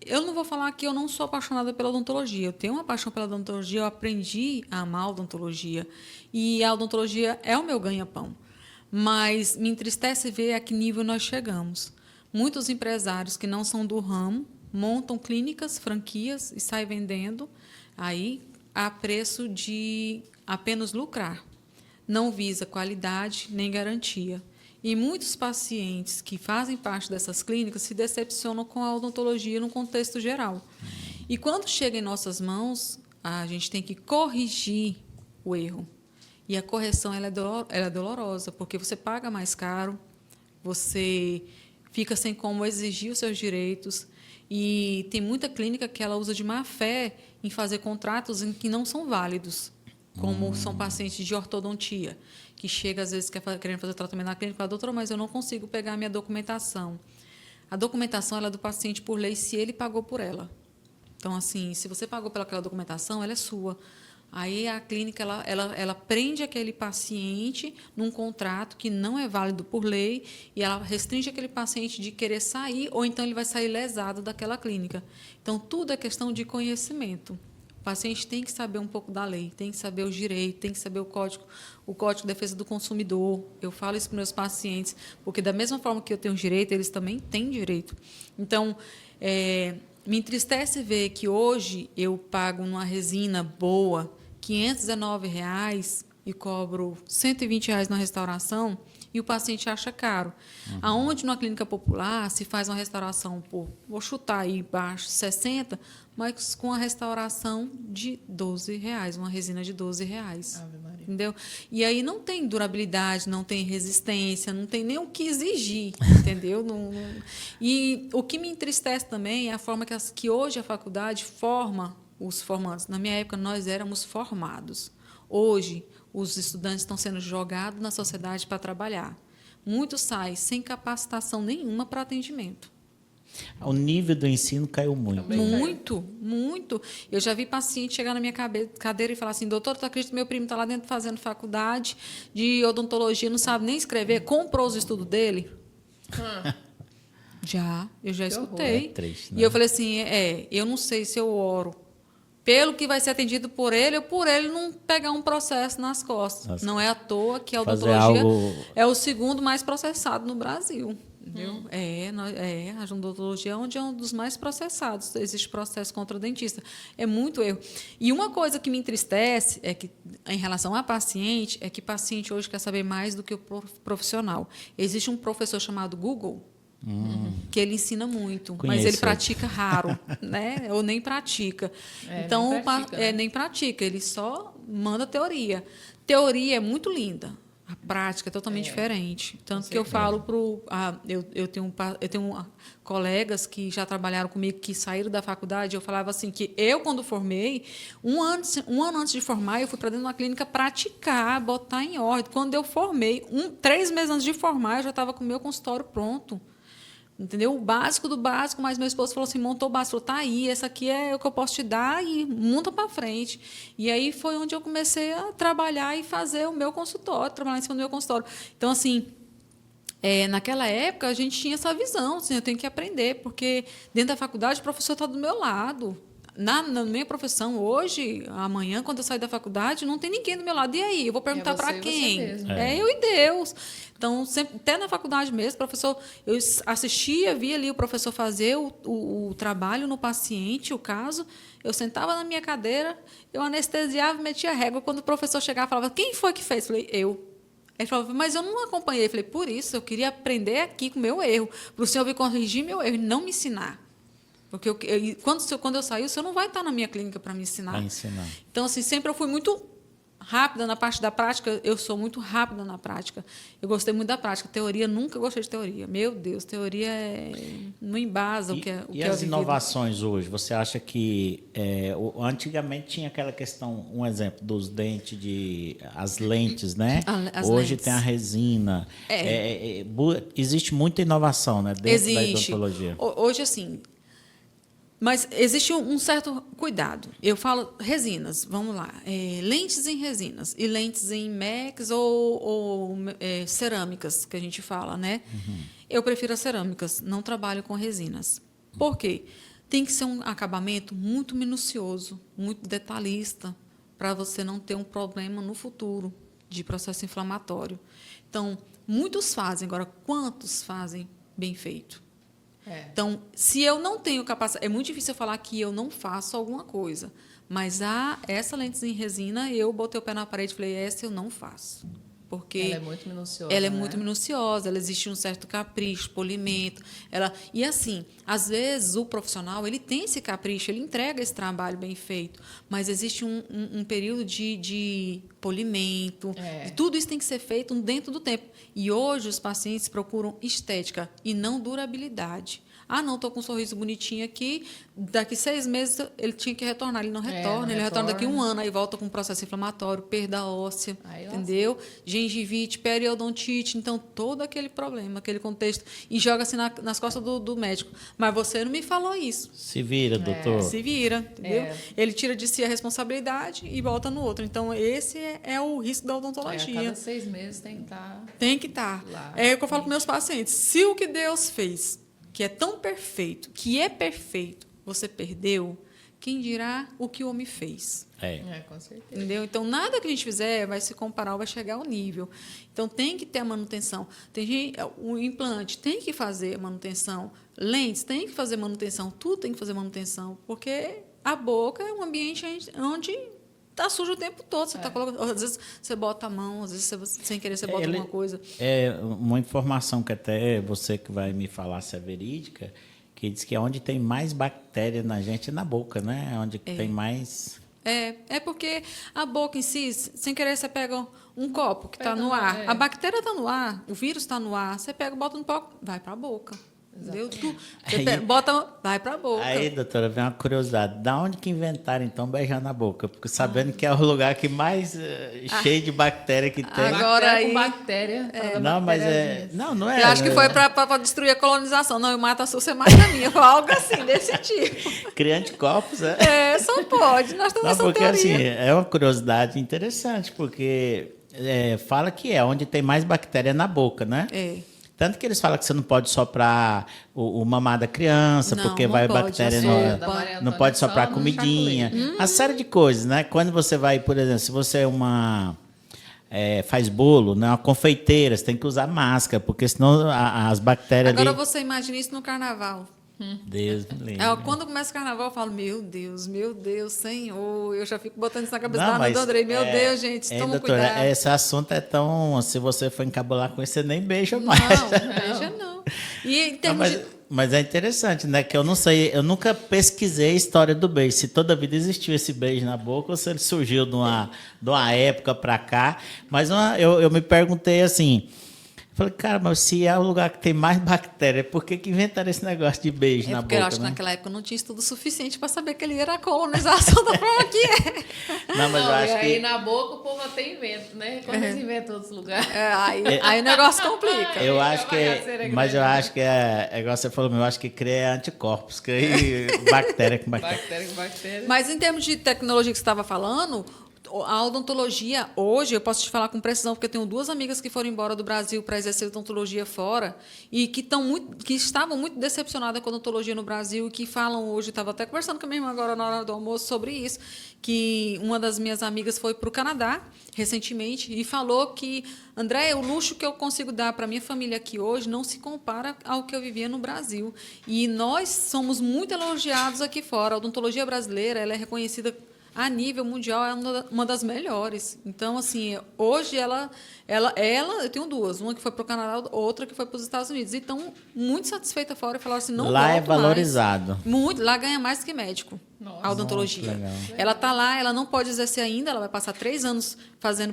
eu não vou falar que eu não sou apaixonada pela odontologia. Eu tenho uma paixão pela odontologia, eu aprendi a amar a odontologia. E a odontologia é o meu ganha-pão. Mas me entristece ver a que nível nós chegamos. Muitos empresários que não são do ramo montam clínicas, franquias e saem vendendo aí a preço de apenas lucrar. Não visa qualidade nem garantia. E muitos pacientes que fazem parte dessas clínicas se decepcionam com a odontologia no contexto geral. E quando chega em nossas mãos, a gente tem que corrigir o erro. E a correção ela é dolorosa, porque você paga mais caro, você fica sem como exigir os seus direitos. E tem muita clínica que ela usa de má fé em fazer contratos em que não são válidos, como são pacientes de ortodontia, que chega, às vezes, querendo fazer tratamento na clínica e fala, doutora, mas eu não consigo pegar a minha documentação. A documentação ela é do paciente por lei, se ele pagou por ela. Então, assim, se você pagou pelaquela documentação, ela é sua. Aí a clínica ela prende aquele paciente num contrato que não é válido por lei e ela restringe aquele paciente de querer sair, ou então ele vai sair lesado daquela clínica. Então, tudo é questão de conhecimento. O paciente tem que saber um pouco da lei, tem que saber os direitos, tem que saber o Código de Defesa do Consumidor. Eu falo isso para meus pacientes, porque da mesma forma que eu tenho direito, eles também têm direito. Então, me entristece ver que hoje eu pago numa resina boa R$ 519 e cobro R$ 120 na restauração e o paciente acha caro. Aonde numa clínica popular se faz uma restauração por, vou chutar aí baixo, 60, mas com a restauração de R$ 12, uma resina de R$ 12. Entendeu? E aí não tem durabilidade, não tem resistência, não tem nem o que exigir, entendeu? E o que me entristece também é a forma que hoje a faculdade forma os formandos. Na minha época, nós éramos formados. Hoje, os estudantes estão sendo jogados na sociedade para trabalhar. muitos saem sem capacitação nenhuma para atendimento. O nível do ensino caiu muito. Muito, muito. Eu já vi paciente chegar na minha cadeira e falar assim, doutor, tu acredita que meu primo está lá dentro fazendo faculdade de odontologia, não sabe nem escrever, comprou os estudos dele? Eu já escutei. É triste, né? E eu falei assim, eu não sei se eu oro pelo que vai ser atendido por ele ou por ele não pegar um processo nas costas. Nossa. Não é à toa que a Fazer odontologia algo... é o segundo mais processado no Brasil. Entendeu? A odontologia é onde é um dos mais processados. Existe processo contra o dentista. É muito erro. E uma coisa que me entristece é que, em relação a paciente, é que paciente hoje quer saber mais do que o profissional. Existe um professor chamado Google, que ele ensina muito, mas ele pratica raro, né? Ou nem pratica. Então, nem pratica, ele só manda teoria. Teoria é muito linda. A prática é totalmente diferente. Tanto que eu falo eu tenho colegas que já trabalharam comigo, que saíram da faculdade, eu falava assim, que eu, quando formei, um ano antes de formar, eu fui para dentro de uma clínica praticar, botar em ordem. Quando eu formei, 3 meses antes de formar, eu já estava com o meu consultório pronto. Entendeu? O básico do básico, mas meu esposo falou assim, montou o básico, falou, tá aí, essa aqui é o que eu posso te dar e monta para frente. E aí foi onde eu comecei a trabalhar e fazer o meu consultório, trabalhar em cima do meu consultório. Então, assim, naquela época a gente tinha essa visão, assim, eu tenho que aprender, porque dentro da faculdade o professor está do meu lado. Na minha profissão, hoje, amanhã, quando eu sair da faculdade, não tem ninguém do meu lado. E aí? Eu vou perguntar para quem? Eu e Deus. Então, sempre, até na faculdade mesmo, professor, eu assistia, via ali o professor fazer o trabalho no paciente, o caso. Eu sentava na minha cadeira, eu anestesiava, metia a régua. Quando o professor chegava e falava, quem foi que fez? Eu falei, eu. Ele falou, mas eu não acompanhei. Eu falei, por isso, eu queria aprender aqui com o meu erro, para o senhor vir corrigir meu erro e não me ensinar. Porque quando eu sair, o senhor não vai estar na minha clínica para me ensinar. Para ensinar. Então, assim, sempre eu fui muito rápida na parte da prática. Eu sou muito rápida na prática. Eu gostei muito da prática. Teoria, nunca gostei de teoria. Meu Deus, teoria não embasa o que é E as inovações hoje? Você acha que... antigamente tinha aquela questão, um exemplo, dos dentes, as lentes, né? Hoje lentes. tem a resina. Existe muita inovação, né, dentro da odontologia. Hoje, assim... Mas existe um certo cuidado. Eu falo resinas, vamos lá. Lentes em resinas e lentes em MEX ou cerâmicas, que a gente fala, né? Eu prefiro as cerâmicas, não trabalho com resinas. Por quê? Tem que ser um acabamento muito minucioso, muito detalhista, para você não ter um problema no futuro de processo inflamatório. Então, muitos fazem. Agora, quantos fazem bem feito? Então, se eu não tenho capacidade... É muito difícil eu falar que eu não faço alguma coisa. Mas essa lentes em resina, eu botei o pé na parede e falei, essa eu não faço. Porque ela é muito minuciosa. Ela é muito minuciosa, ela existe um certo capricho, polimento. E assim, às vezes o profissional ele tem esse capricho, ele entrega esse trabalho bem feito, mas existe um período de polimento. E tudo isso tem que ser feito dentro do tempo. E hoje os pacientes procuram estética e não durabilidade. Ah, não, estou com um sorriso bonitinho aqui, daqui 6 meses ele tinha que retornar. Ele não retorna, ele retorna daqui 1 ano, aí volta com um processo inflamatório, perda óssea, entendeu? Gengivite, periodontite, então todo aquele problema, aquele contexto, e joga assim nas costas do médico. Mas você não me falou isso. Se vira, doutor. Se vira, entendeu? Ele tira de si a responsabilidade e volta no outro. Então, esse é o risco da odontologia. A cada 6 meses tem que estar... Tem que estar. É o que eu falo para meus pacientes. Se o que Deus fez, que é tão perfeito, que é perfeito, você perdeu, quem dirá o que o homem fez? Com certeza. Entendeu? Então, nada que a gente fizer vai se comparar ou vai chegar ao nível. Então, tem que ter a manutenção. O implante tem que fazer manutenção. Lentes tem que fazer manutenção. Tudo tem que fazer manutenção. Porque a boca é um ambiente onde está sujo o tempo todo. Você tá colocando, às vezes você bota a mão, às vezes sem querer você bota alguma coisa. Uma informação que até você que vai me falar se é verídica, que diz que é onde tem mais bactéria na gente é na boca, né? É onde tem mais... É porque a boca em si, sem querer você pega um copo que está no ar. A bactéria está no ar, o vírus está no ar, você pega, bota no pó, vai para a boca. Entendeu? Você bota, vai pra boca. Aí, doutora, vem uma curiosidade. Da onde que inventaram, então, beijar na boca? Porque sabendo que é o lugar que mais cheio de bactéria que tem. Agora Bactéria aí... com bactéria. Não, mas não é. Eu acho que foi para destruir a colonização. Não, eu mato a sua, você mata a minha. Foi algo assim, desse tipo. Cria anticorpos, Só pode. Nós estamos nessa porque teoria. assim, é uma curiosidade interessante, porque fala que onde tem mais bactéria é na boca, né? Tanto que eles falam que você não pode soprar o mamar da criança, Não, porque não vai pode, bactéria, não pode soprar só no comidinha. chacoalho. Uma série de coisas, né? Quando você vai, por exemplo, se você faz bolo, né? Uma confeiteira, você tem que usar máscara, porque senão as bactérias Agora ali... você imagina isso no carnaval. Deus me livre. Quando começa o carnaval, eu falo, meu Deus, Senhor. Eu já fico botando isso na cabeça Não, da mas, do Andrei. Meu Deus, gente, toma doutora, cuidado. esse assunto é tão... Se você for encabular com isso, você nem beija mais. Não, beija não. E em termos mas é interessante, né? Que eu não sei, eu nunca pesquisei a história do beijo. Se toda a vida existiu esse beijo na boca ou se ele surgiu de uma época para cá. Mas eu me perguntei assim... Falei, cara, mas se é o lugar que tem mais bactéria, por que inventaram esse negócio de beijo na boca? Porque eu acho que naquela época não tinha estudo suficiente para saber que ele era a colonização da forma que é. Não, mas eu acho aí que... na boca o povo até inventa, né? Quando eles inventam outros lugares. Aí o negócio complica. Eu acho que... Mas eu acho que igual você falou, eu acho que cria anticorpos, que aí bactéria com bactéria. Bactéria com bactéria. Mas em termos de tecnologia que você estava falando... A odontologia, hoje, eu posso te falar com precisão, porque eu tenho 2 amigas que foram embora do Brasil para exercer odontologia fora e que estavam muito decepcionadas com a odontologia no Brasil e que falam hoje, estava até conversando com a minha irmã agora na hora do almoço sobre isso, que uma das minhas amigas foi para o Canadá recentemente e falou que, André, o luxo que eu consigo dar para a minha família aqui hoje não se compara ao que eu vivia no Brasil. E nós somos muito elogiados aqui fora. A odontologia brasileira ela é reconhecida a nível mundial, é uma das melhores. Então, assim, hoje ela eu tenho 2, uma que foi para o Canadá, outra que foi para os Estados Unidos. E estão muito satisfeitas fora e falaram assim, não lá é volto valorizado. Mais. Muito, lá ganha mais que médico. Nossa. A odontologia. Legal. Ela está lá, ela não pode exercer ainda, ela vai passar 3 anos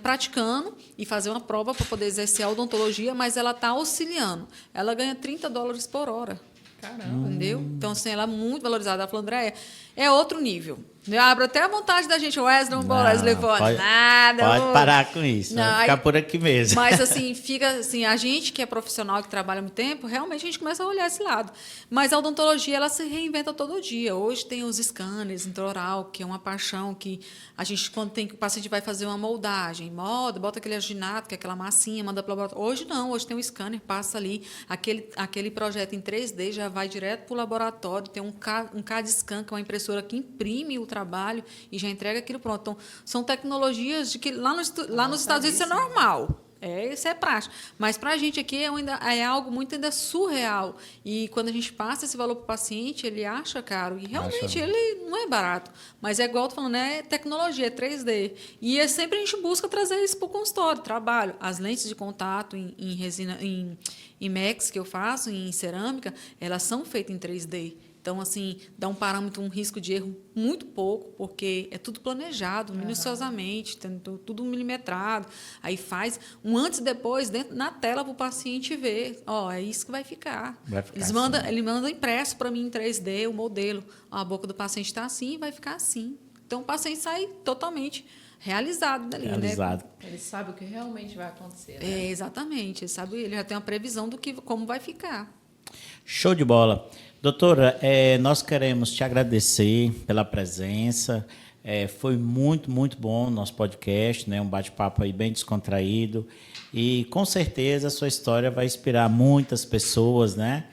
praticando e fazer uma prova para poder exercer a odontologia, mas ela está auxiliando. Ela ganha $30 por hora. Caramba. Entendeu? Então, assim, ela é muito valorizada. Ela falou, André, é outro nível. Abre até a vontade da gente. Wesley, Wesley, nada. Pode parar com isso. Não, vai ficar por aqui mesmo. Mas, assim, fica assim, a gente que é profissional, que trabalha há muito tempo, realmente a gente começa a olhar esse lado. Mas a odontologia, ela se reinventa todo dia. Hoje tem os scanners intraoral, que é uma paixão que a gente, quando tem que o paciente vai fazer uma moldagem, bota aquele aginato, que é aquela massinha, manda para o laboratório. Hoje não, hoje tem um scanner, passa ali, aquele projeto em 3D já vai direto para o laboratório, tem um CAD-Scan, que é uma impressora que imprime o trabalho e já entrega aquilo pronto. Então, são tecnologias de que lá nos Estados Unidos isso é normal. Isso é prático. Mas para a gente aqui é algo muito ainda surreal. E quando a gente passa esse valor para o paciente, ele acha caro. E realmente ele não é barato. Mas é igual eu estou falando, é tecnologia, é 3D. E sempre a gente busca trazer isso para o consultório, trabalho. As lentes de contato em resina, em IMEX que eu faço, em cerâmica, elas são feitas em 3D. Então, assim, dá um parâmetro, um risco de erro muito pouco, porque é tudo planejado, minuciosamente, tudo milimetrado. Aí faz um antes e depois na tela para o paciente ver. É isso que vai ficar. Ele manda impresso para mim em 3D o modelo. A boca do paciente está assim e vai ficar assim. Então, o paciente sai totalmente realizado dali. Realizado. Né? Ele sabe o que realmente vai acontecer. Né? Exatamente. Ele já tem uma previsão como vai ficar. Show de bola. Doutora, nós queremos te agradecer pela presença. Foi muito, muito bom o nosso podcast, né? Um bate-papo aí bem descontraído. E, com certeza, a sua história vai inspirar muitas pessoas, né?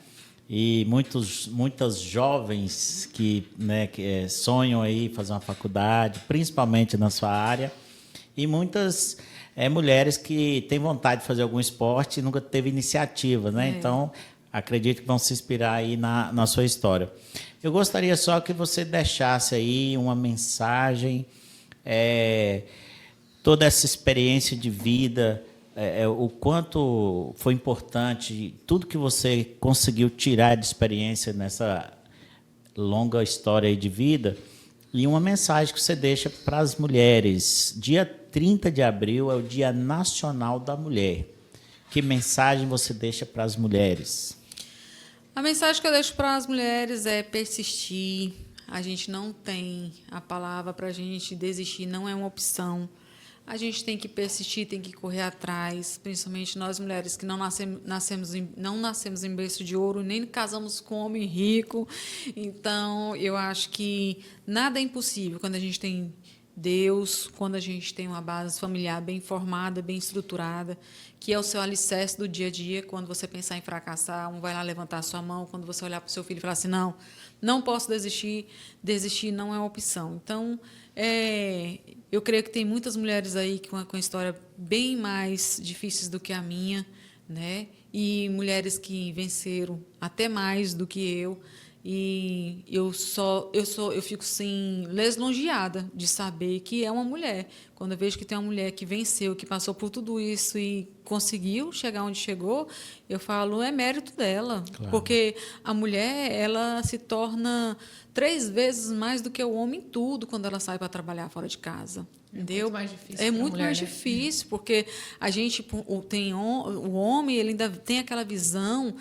E muitas jovens que sonham aí fazer uma faculdade, principalmente na sua área. E muitas mulheres que têm vontade de fazer algum esporte e nunca teve iniciativa, né? Então... acredito que vão se inspirar aí na sua história. Eu gostaria só que você deixasse aí uma mensagem, toda essa experiência de vida, o quanto foi importante, tudo que você conseguiu tirar de experiência nessa longa história aí de vida, e uma mensagem que você deixa para as mulheres. Dia 30 de abril é o Dia Nacional da Mulher. Que mensagem você deixa para as mulheres? A mensagem que eu deixo para as mulheres é persistir. A gente não tem a palavra para a gente desistir, não é uma opção. A gente tem que persistir, tem que correr atrás, principalmente nós mulheres que não nascemos em berço de ouro, nem casamos com um homem rico. Então, eu acho que nada é impossível quando a gente tem Deus, quando a gente tem uma base familiar bem formada, bem estruturada, que é o seu alicerce do dia a dia. Quando você pensar em fracassar, um vai lá levantar a sua mão. Quando você olhar para o seu filho e falar assim, não posso desistir, desistir não é uma opção. Então, eu creio que tem muitas mulheres aí com história bem mais difíceis do que a minha, né? E mulheres que venceram até mais do que eu. E eu fico assim, lisonjeada de saber que é uma mulher. Quando eu vejo que tem uma mulher que venceu, que passou por tudo isso e conseguiu chegar onde chegou, eu falo, é mérito dela. Claro. Porque a mulher, ela se torna 3 vezes mais do que o homem em tudo quando ela sai para trabalhar fora de casa. Entendeu? Muito mais difícil. É muito mais difícil, porque a gente tem o homem, ele ainda tem aquela visão.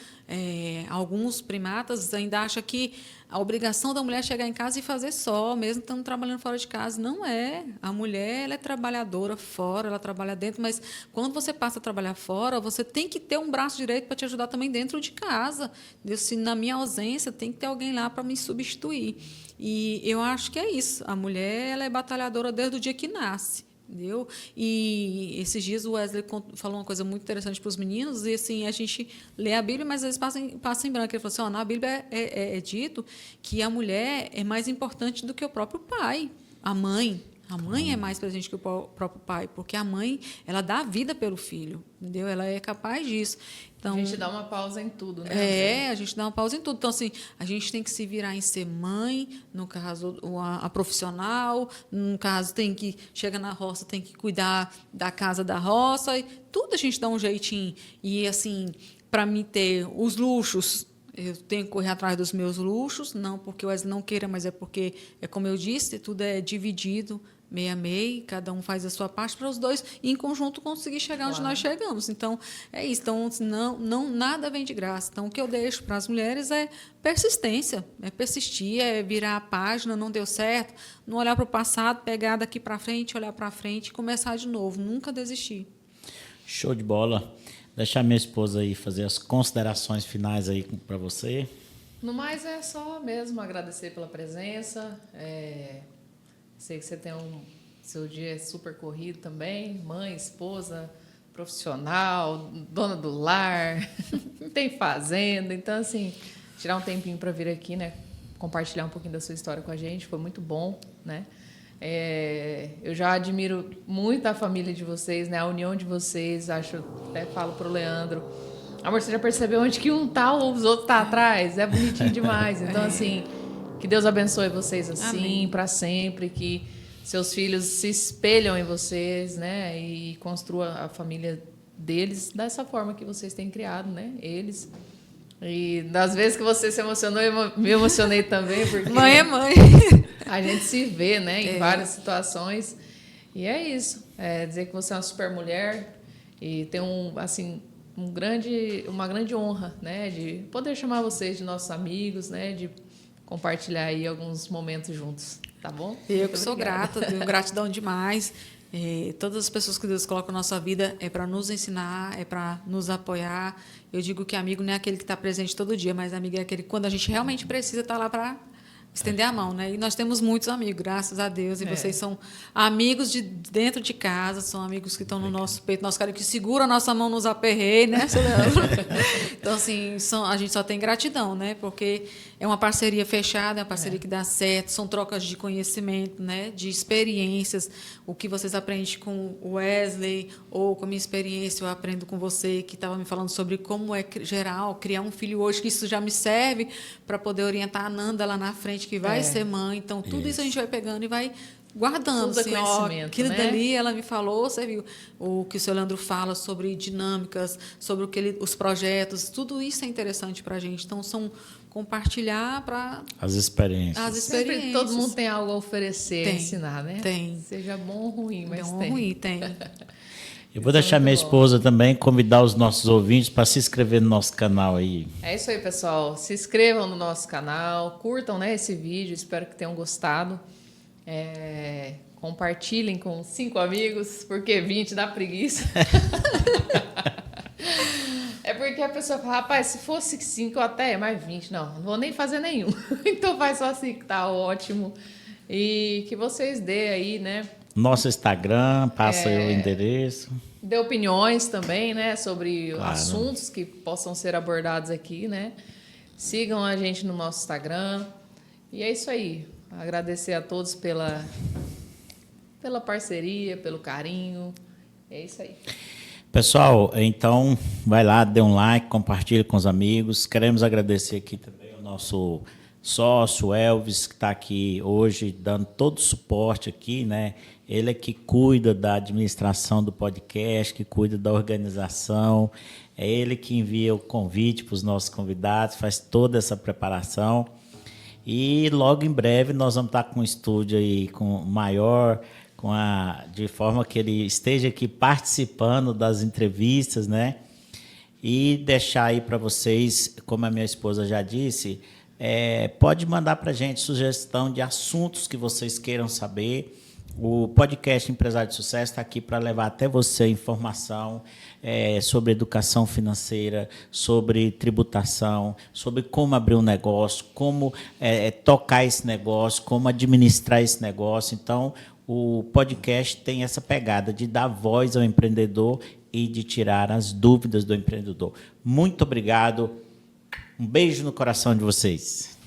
Alguns primatas ainda acham que a obrigação da mulher é chegar em casa e fazer só, mesmo estando trabalhando fora de casa. Não é. A mulher, ela é trabalhadora fora, ela trabalha dentro, mas quando você passa a trabalhar fora, você tem que ter um braço direito para te ajudar também dentro de casa. Se na minha ausência, tem que ter alguém lá para me substituir. E eu acho que é isso. A mulher, ela é batalhadora desde o dia que nasce. Entendeu? E esses dias o Wesley falou uma coisa muito interessante para os meninos, e assim, a gente lê a Bíblia, mas às vezes passa em branco. Ele falou assim, na Bíblia é dito que a mulher é mais importante do que o próprio pai, a mãe. A mãe é mais presente que o próprio pai, porque a mãe, ela dá a vida pelo filho, entendeu? Ela é capaz disso. Então, a gente dá uma pausa em tudo, né? A gente dá uma pausa em tudo. Então, assim, a gente tem que se virar em ser mãe, no caso, a profissional, no caso, chega na roça, tem que cuidar da casa da roça, e tudo a gente dá um jeitinho. E, assim, para mim ter os luxos, eu tenho que correr atrás dos meus luxos, não porque o Wesley não queira, mas é porque, como eu disse, tudo é dividido, meio a meio, cada um faz a sua parte para os dois, e em conjunto conseguir chegar onde nós chegamos. Então, é isso. Então, nada vem de graça. Então, o que eu deixo para as mulheres é persistência, é persistir, é virar a página, não deu certo, não olhar para o passado, pegar daqui para frente, olhar para frente e começar de novo, nunca desistir. Show de bola. Deixar minha esposa aí fazer as considerações finais aí para você. No mais, é só mesmo agradecer pela presença. Sei que você tem seu dia é super corrido também, mãe, esposa, profissional, dona do lar, tem fazenda. Então, assim, tirar um tempinho para vir aqui, né, compartilhar um pouquinho da sua história com a gente, foi muito bom, né? Eu já admiro muito a família de vocês, né, a união de vocês. Até falo para o Leandro, amor, você já percebeu onde que um tá ou os outros tá atrás? É bonitinho demais. Então, assim, que Deus abençoe vocês assim, para sempre, que seus filhos se espelham em vocês, né, e construam a família deles dessa forma que vocês têm criado, né, eles. E das vezes que você se emocionou, eu me emocionei também, porque mãe é mãe. A gente se vê, né, em várias situações. E é isso. Dizer que você é uma super mulher e tem uma grande honra, né, de poder chamar vocês de nossos amigos, né, de compartilhar aí alguns momentos juntos, tá bom? Eu que sou grata, tenho gratidão demais. Todas as pessoas que Deus coloca na nossa vida é para nos ensinar, é para nos apoiar. Eu digo que amigo não é aquele que está presente todo dia, mas amigo é aquele que, quando a gente realmente precisa, está lá para estender a mão, né? E nós temos muitos amigos, graças a Deus, e vocês são amigos de dentro de casa, são amigos que estão no nosso peito, nosso cara que segura a nossa mão nos aperreios, né, Leandro? Então, assim, a gente só tem gratidão, né? Porque é uma parceria fechada, é uma parceria que dá certo, são trocas de conhecimento, né? De experiências. O que vocês aprendem com o Wesley, ou com a minha experiência, eu aprendo com você, que estava me falando sobre como é geral criar um filho hoje, que isso já me serve para poder orientar a Nanda lá na frente, que vai ser mãe. Então, tudo isso a gente vai pegando e vai guardando. Tudo assim, conhecimento, aquilo né? dali ela me falou, você viu o que o seu Leandro fala sobre dinâmicas, sobre os projetos, tudo isso é interessante para a gente. Então, são compartilhar para as experiências. Sempre todo mundo tem algo a oferecer, a ensinar, né? Tem. Seja bom ou ruim, mas bom tem. Ruim, tem. Eu vou deixar minha esposa também convidar os nossos ouvintes para se inscrever no nosso canal aí. É isso aí, pessoal. Se inscrevam no nosso canal, curtam, né, esse vídeo, espero que tenham gostado. Compartilhem com 5 amigos, porque 20 dá preguiça. É porque a pessoa fala, rapaz, se fosse 5 até, mais 20. Não vou nem fazer nenhum. Então faz só 5 que tá ótimo. E que vocês dê aí, né? Nosso Instagram, passa aí o endereço. Dê opiniões também, né? Sobre assuntos que possam ser abordados aqui, né? Sigam a gente no nosso Instagram. E é isso aí. Agradecer a todos pela parceria, pelo carinho. É isso aí. Pessoal, então vai lá, dê um like, compartilhe com os amigos. Queremos agradecer aqui também ao nosso sócio Elvis, que está aqui hoje dando todo o suporte aqui, né? Ele é que cuida da administração do podcast, que cuida da organização, é ele que envia o convite para os nossos convidados, faz toda essa preparação. E logo em breve nós vamos estar com um estúdio aí maior, de forma que ele esteja aqui participando das entrevistas, né? E deixar aí para vocês, como a minha esposa já disse, pode mandar para a gente sugestão de assuntos que vocês queiram saber. O podcast Empresário de Sucesso está aqui para levar até você informação sobre educação financeira, sobre tributação, sobre como abrir um negócio, como tocar esse negócio, como administrar esse negócio. Então, o podcast tem essa pegada de dar voz ao empreendedor e de tirar as dúvidas do empreendedor. Muito obrigado. Um beijo no coração de vocês.